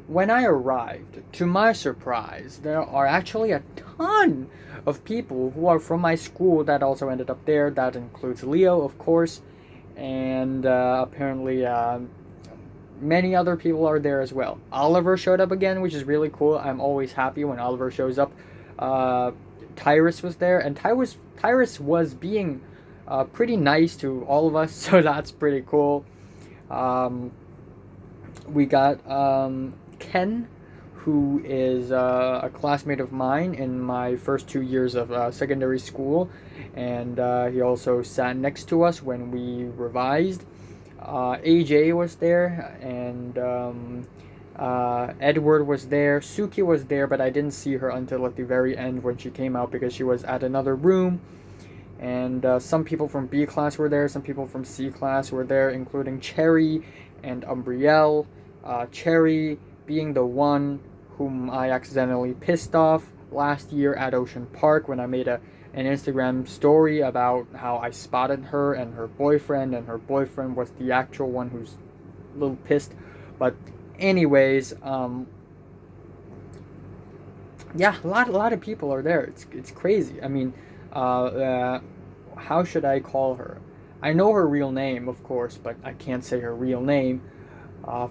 When I arrived, to my surprise, there are actually a ton of people who are from my school that also ended up there. That includes Leo, of course, and apparently many other people are there as well. Oliver showed up again, which is really cool. I'm always happy when Oliver shows up. Tyrus was there, and Tyrus was being pretty nice to all of us, so that's pretty cool. We got Ken, who is a classmate of mine in my first 2 years of secondary school, and he also sat next to us when we revised. AJ was there, and Edward was there. Suki was there, but I didn't see her until at the very end when she came out because she was at another room. And some people from B class were there, some people from C class were there, including Cherry and Umbrielle. Cherry being the one whom I accidentally pissed off last year at Ocean Park when I made an Instagram story about how I spotted her and her boyfriend was the actual one who's a little pissed. But anyways, yeah, a lot of people are there. It's crazy. I mean, how should I call her? I know her real name, of course, but I can't say her real name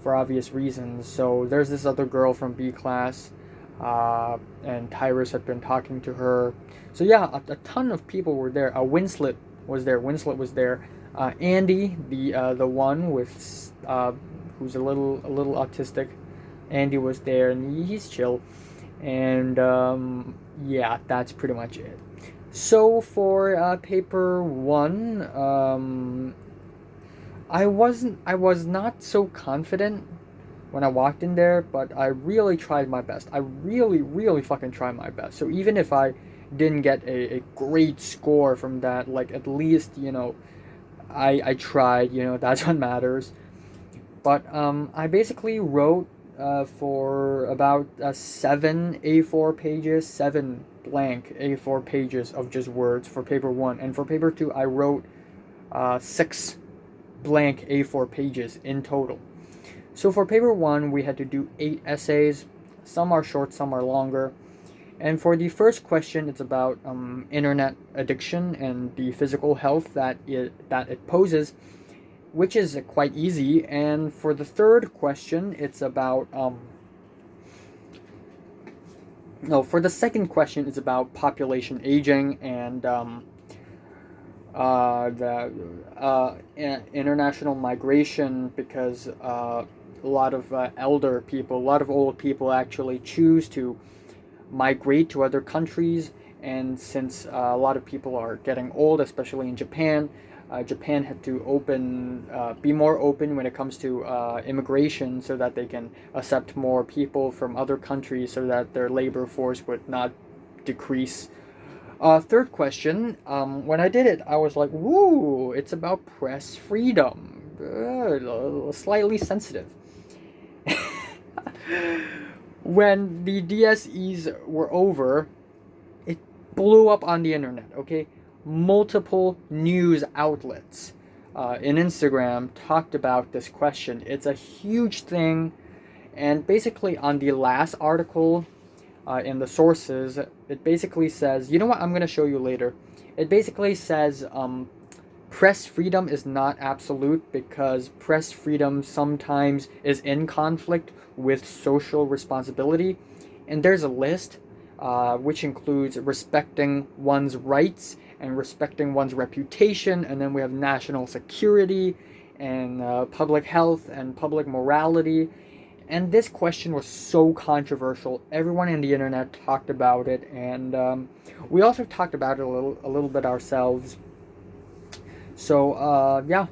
for obvious reasons. So there's this other girl from B class, and Tyrus had been talking to her. So yeah, a ton of people were there. Winslet was there. Winslet was there. Andy, the one with who's a little autistic. Andy was there, and he's chill. And yeah, that's pretty much it. So for paper one, I was not so confident when I walked in there, but I really tried my best. I really fucking tried my best. So even if I didn't get a great score from that, like at least, I tried, that's what matters. But I basically wrote for about 7 blank A4 pages of just words for paper one. And for paper two, I wrote 6 blank A4 pages in total. So for paper one, we had to do 8 essays. Some are short, some are longer. And for the first question, it's about internet addiction and the physical health that it poses, which is quite easy. And for the third question, it's about for the second question, it's about population aging and the international migration, because a lot of elder people, a lot of old people actually choose to migrate to other countries. And since a lot of people are getting old, especially in Japan, Japan had to be more open when it comes to immigration, so that they can accept more people from other countries, so that their labor force would not decrease. Third question, when I did it, I was like, woo, it's about press freedom. Slightly sensitive. When the DSEs were over, it blew up on the internet, okay? Multiple news outlets in Instagram talked about this question. It's a huge thing, and basically on the last article in the sources, it basically says, you know what, I'm going to show you later. It basically says press freedom is not absolute, because press freedom sometimes is in conflict with social responsibility. And there's a list which includes respecting one's rights and respecting one's reputation, and then we have national security and public health and public morality. And this question was so controversial. Everyone in the internet talked about it, and we also talked about it a little bit ourselves. So yeah.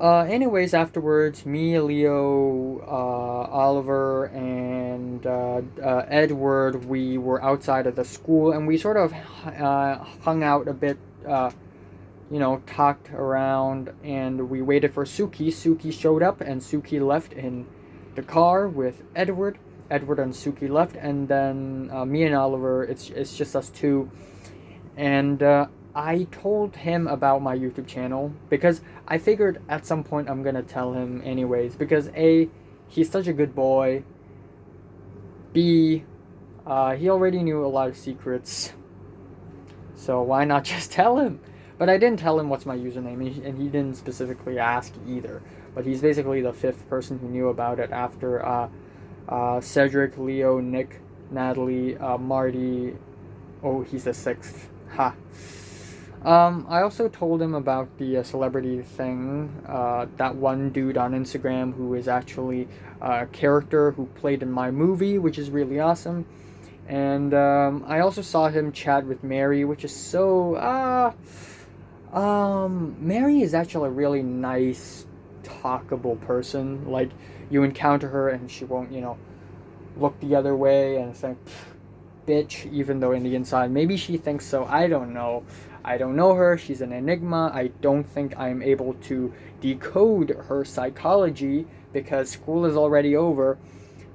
Anyways, afterwards, me, Leo, Oliver, and Edward, we were outside of the school, and we sort of hung out a bit, talked around, and we waited for Suki. Suki showed up, and Suki left in the car with Edward. Edward and Suki left, and then me and Oliver, it's just us two. And I told him about my YouTube channel, because I figured at some point I'm gonna tell him anyways, because A, he's such a good boy, B, he already knew a lot of secrets, so why not just tell him? But I didn't tell him what's my username, and he didn't specifically ask either. But he's basically the 5th person who knew about it after Cedric, Leo, Nick, Natalie, Marty. Oh, he's the 6th. Ha. I also told him about the celebrity thing, that one dude on Instagram who is actually a character who played in my movie, which is really awesome. And I also saw him chat with Mary, which is so... Mary is actually a really nice, talkable person. Like, you encounter her and she won't, look the other way and say, bitch, even though in the inside, maybe she thinks so. I don't know. I don't know her. She's an enigma. I don't think I'm able to decode her psychology, because school is already over.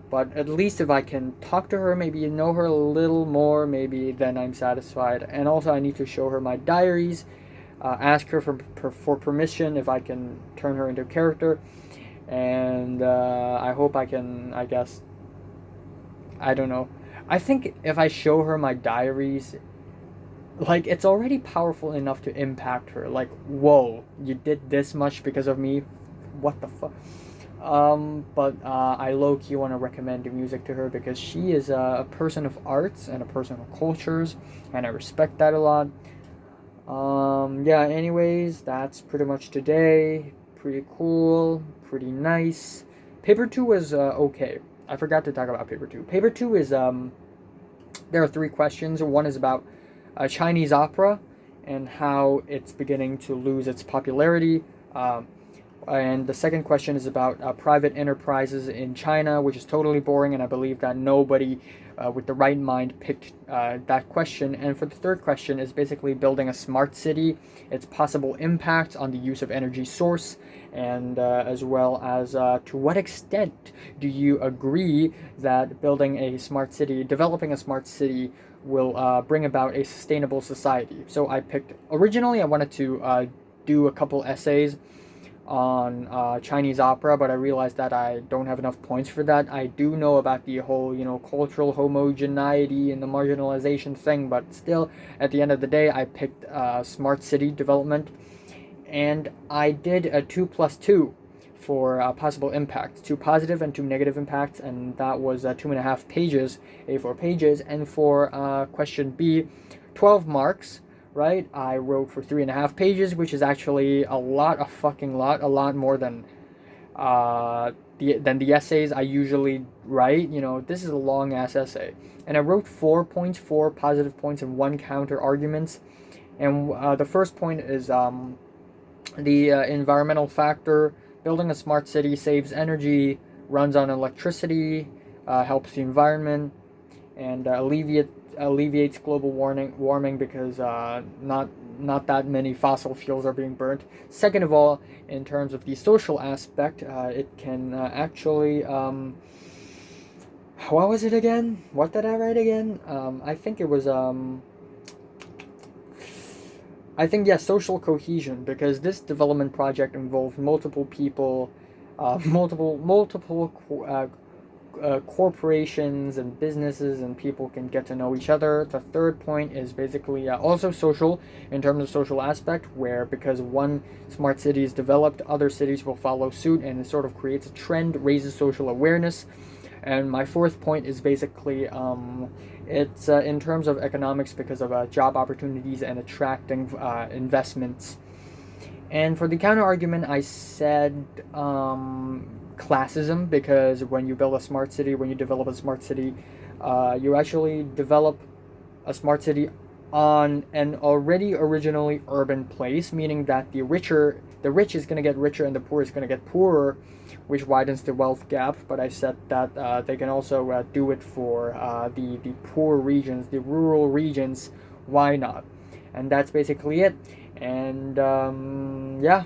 But at least if I can talk to her, maybe know her a little more, maybe then I'm satisfied. And also, I need to show her my diaries, ask her for permission if I can turn her into a character. And I hope I can, I guess, I don't know. I think if I show her my diaries, like, it's already powerful enough to impact her. Like, whoa, you did this much because of me? What the fuck? But I low key want to recommend the music to her because she is a person of arts and a person of cultures, and I respect that a lot. Yeah, anyways, that's pretty much today. Pretty cool, pretty nice. Paper 2 was okay. I forgot to talk about Paper 2. Paper 2 is, there are three questions. One is about Chinese opera and how it's beginning to lose its popularity. And the second question is about private enterprises in China, which is totally boring, and I believe that nobody with the right mind picked that question. And for the third question is basically building a smart city, its possible impact on the use of energy source, and as well as to what extent do you agree that building a smart city, developing a smart city, will bring about a sustainable society. So I picked, originally I wanted to do a couple essays on Chinese opera, but I realized that I don't have enough points for that. I do know about the whole, cultural homogeneity and the marginalization thing, but still, at the end of the day, I picked smart city development, and I did a 2+2 for possible impacts, two positive and two negative impacts, and that was 2.5 pages, A4 pages, and for question B, 12 marks. Right, I wrote for 3.5 pages, which is actually a lot, a lot more than the essays I usually write. This is a long ass essay, and I wrote 4 points, 4 positive points, and 1 counter arguments. And the first point is the environmental factor. Building a smart city saves energy, runs on electricity, helps the environment, and alleviates global warming because not that many fossil fuels are being burnt. Second of all, in terms of the social aspect, it can actually what was it again? What did I write again? I think it was social cohesion, because this development project involves multiple people, multiple corporations and businesses, and people can get to know each other. The third point is basically also social in terms of social aspect, where because one smart city is developed, other cities will follow suit, and it sort of creates a trend, raises social awareness. And my fourth point is basically it's in terms of economics, because of job opportunities and attracting investments. And for the counter argument, I said classism, because when you build a smart city, when you develop a smart city, you actually develop a smart city on an already originally urban place, meaning that the rich is going to get richer and the poor is going to get poorer, which widens the wealth gap. But I said that they can also do it for the poor regions, the rural regions. Why not? And that's basically it. And yeah.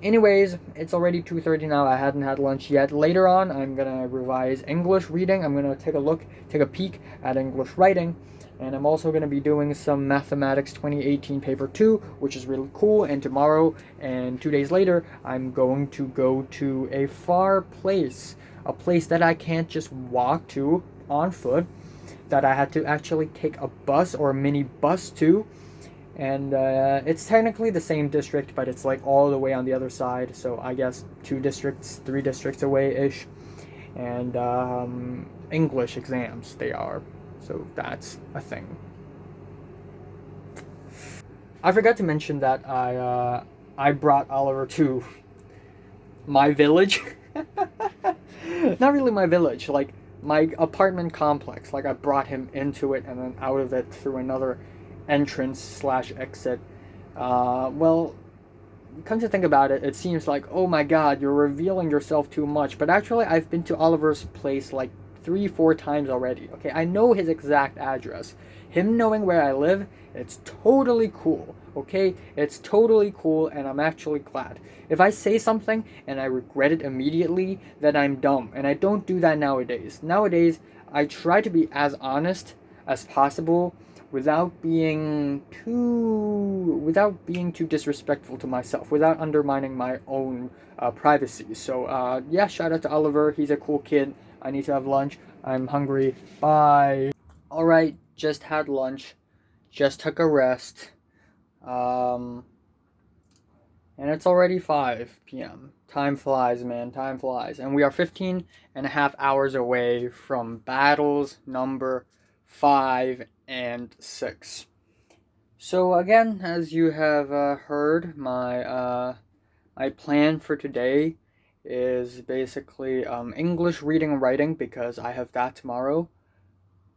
Anyways, it's already 2:30 now. I hadn't had lunch yet. Later on, I'm gonna revise English reading. I'm gonna take a peek at English writing, and I'm also gonna be doing some mathematics 2018 paper 2, which is really cool. And tomorrow and 2 days later, I'm going to go to a far place, a place that I can't just walk to on foot, that I had to actually take a bus or a mini bus to. And it's technically the same district, but it's like all the way on the other side, so I guess 3 districts away-ish. And English exams they are, so that's a thing. I forgot to mention that I brought Oliver to my village. Not really my village, like my apartment complex. Like, I brought him into it and then out of it through another entrance/exit. Well, come to think about it, it seems like, oh my god, you're revealing yourself too much. But actually, I've been to Oliver's place like 3-4 times already. Okay, I know his exact address. him knowing where I live, it's totally cool, okay? It's totally cool, and I'm actually glad. If I say something and I regret it immediately, then I'm dumb, and I don't do that nowadays. Nowadays, I try to be as honest as possible without being too disrespectful to myself, without undermining my own privacy. So yeah, shout out to Oliver. He's a cool kid. I need to have lunch. I'm hungry. Bye. All right, just had lunch. Just took a rest. And it's already 5 p.m. Time flies, man. Time flies. And we are 15 and a half hours away from battles number 5 and 6. So again, as you have heard, my plan for today is basically English reading and writing, because I have that tomorrow,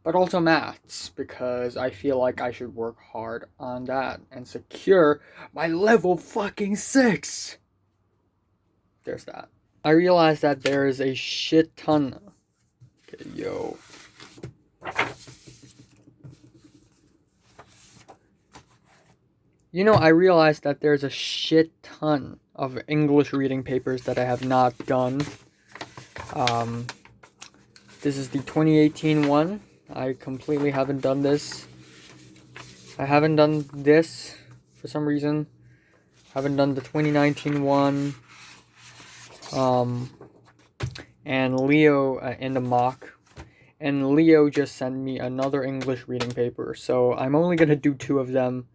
but also maths, because I feel like I should work hard on that and secure my level fucking 6. There's that. I realized that there is a shit ton. Okay, yo. I realized that there's a shit ton of English reading papers that I have not done. This is the 2018 one. I completely haven't done this. I haven't done this for some reason. Haven't done the 2019 one. And Leo in the mock. And Leo just sent me another English reading paper. So I'm only going to do 2 of them.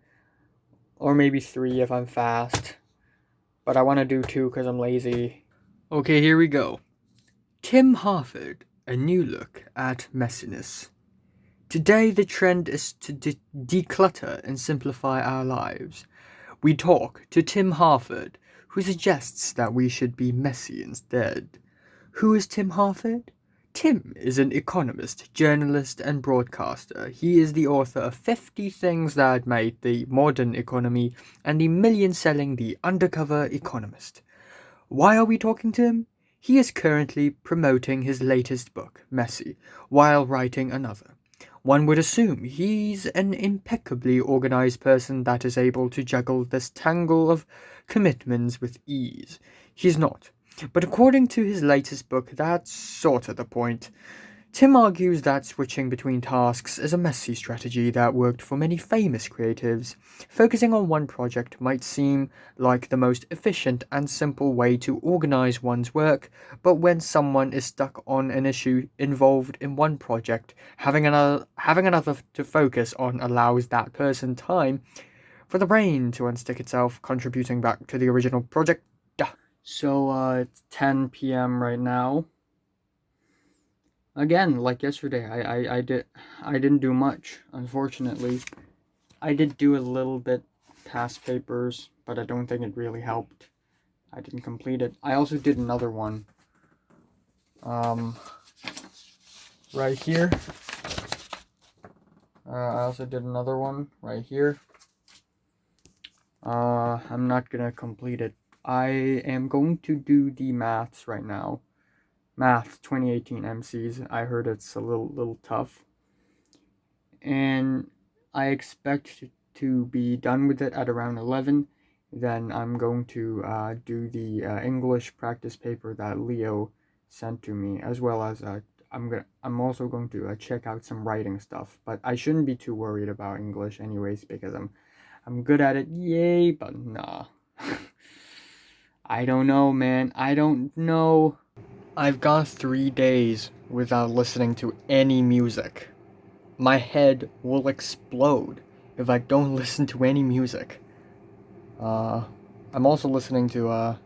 Or maybe 3 if I'm fast. But I want to do 2 because I'm lazy. Okay, here we go. Tim Harford, a new look at messiness. Today the trend is to declutter and simplify our lives. We talk to Tim Harford, who suggests that we should be messy instead. Who is Tim Harford? Tim is an economist, journalist, and broadcaster. He is the author of 50 Things That Made the Modern Economy and the million-selling The Undercover Economist. Why are we talking to him? He is currently promoting his latest book, Messy, while writing another. One would assume he's an impeccably organized person that is able to juggle this tangle of commitments with ease. He's not. But according to his latest book, that's sort of the point. Tim argues that switching between tasks is a messy strategy that worked for many famous creatives. Focusing on one project might seem like the most efficient and simple way to organize one's work, but when someone is stuck on an issue involved in one project, having another to focus on allows that person time for the brain to unstick itself, contributing back to the original project. So it's 10 p.m. right now. Again, like yesterday, I didn't do much, unfortunately. I did do a little bit past papers, but I don't think it really helped. I didn't complete it. I also did another one. Right here. I also did another one right here. I'm not gonna complete it. I am going to do the maths right now. Math 2018 MCs. I heard it's a little tough. And I expect to be done with it at around 11. Then I'm going to do the English practice paper that Leo sent to me, as well as I'm also going to check out some writing stuff. But I shouldn't be too worried about English anyways, because I'm good at it. Yay, but nah. I don't know, man. I don't know. I've gone 3 days without listening to any music. My head will explode if I don't listen to any music. I'm also listening to, I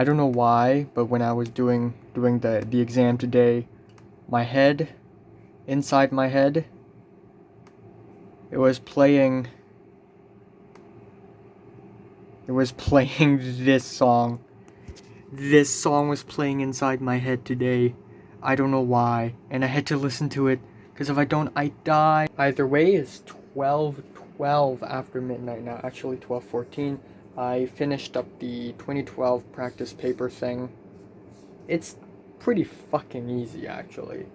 don't know why, but when I was doing the exam today, inside my head, it was playing this song. This song was playing inside my head today. I don't know why, and I had to listen to it, because if I don't, I die. Either way, it's 12:12 after midnight now, actually 12:14. I finished up the 2012 practice paper thing. It's pretty fucking easy, actually.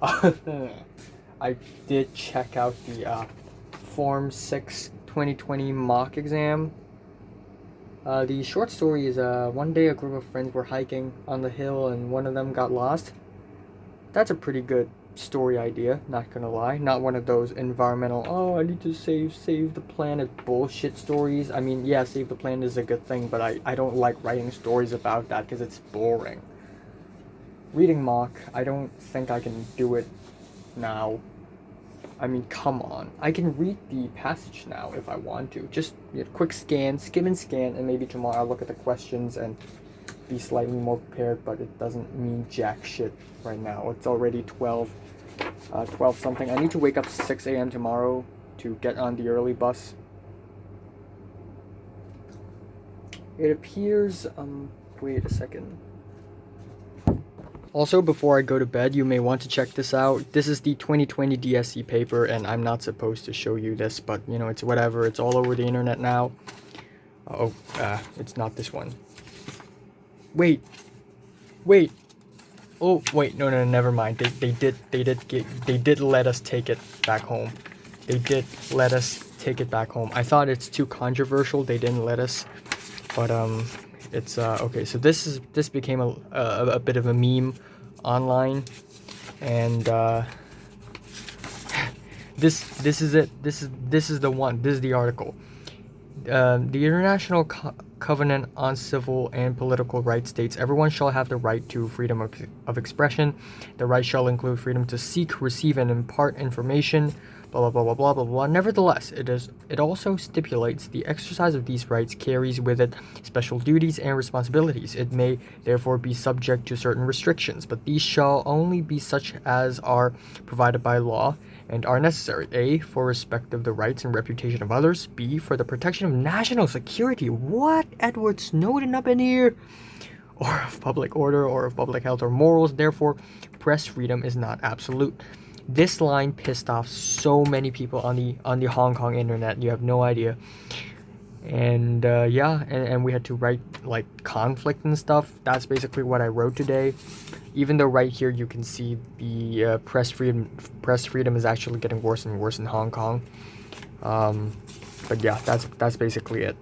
I did check out the Form 6 2020 mock exam. The short story is one day a group of friends were hiking on the hill and one of them got lost. That's a pretty good story idea, not gonna lie. Not one of those environmental, oh, I need to save the planet bullshit stories. I mean, yeah, save the planet is a good thing, but I don't like writing stories about that because it's boring. Reading mock, I don't think I can do it now. I mean, come on. I can read the passage now if I want to. Just quick scan, skim and scan, and maybe tomorrow I'll look at the questions and be slightly more prepared, but it doesn't mean jack shit right now. It's already 12 something. I need to wake up 6 a.m. tomorrow to get on the early bus. It appears, wait a second. Also, before I go to bed, you may want to check this out. This is the 2020 DSE paper, and I'm not supposed to show you this, but, you know, it's whatever. It's all over the internet now. It's not this one. Wait. Oh, wait, no, never mind. They did let us take it back home. They did let us take it back home. I thought it's too controversial. They didn't let us, but, it's okay, so this became a bit of a meme online, and this is it. This is the one. This is the article. The International Covenant on Civil and Political Rights states everyone shall have the right to freedom of expression. The right shall include freedom to seek, receive, and impart information. Blah blah blah blah blah blah. Nevertheless, it also stipulates the exercise of these rights carries with it special duties and responsibilities. It may therefore be subject to certain restrictions, but these shall only be such as are provided by law and are necessary. A, for respect of the rights and reputation of others. B, for the protection of national security. What? Edward Snowden up in here? Or of public order, or of public health or morals. Therefore, press freedom is not absolute. This line pissed off so many people on the Hong Kong internet. You have no idea. And yeah, and we had to write like conflict and stuff. That's basically what I wrote today. Even though right here you can see the press freedom is actually getting worse and worse in Hong Kong. But yeah, that's basically it.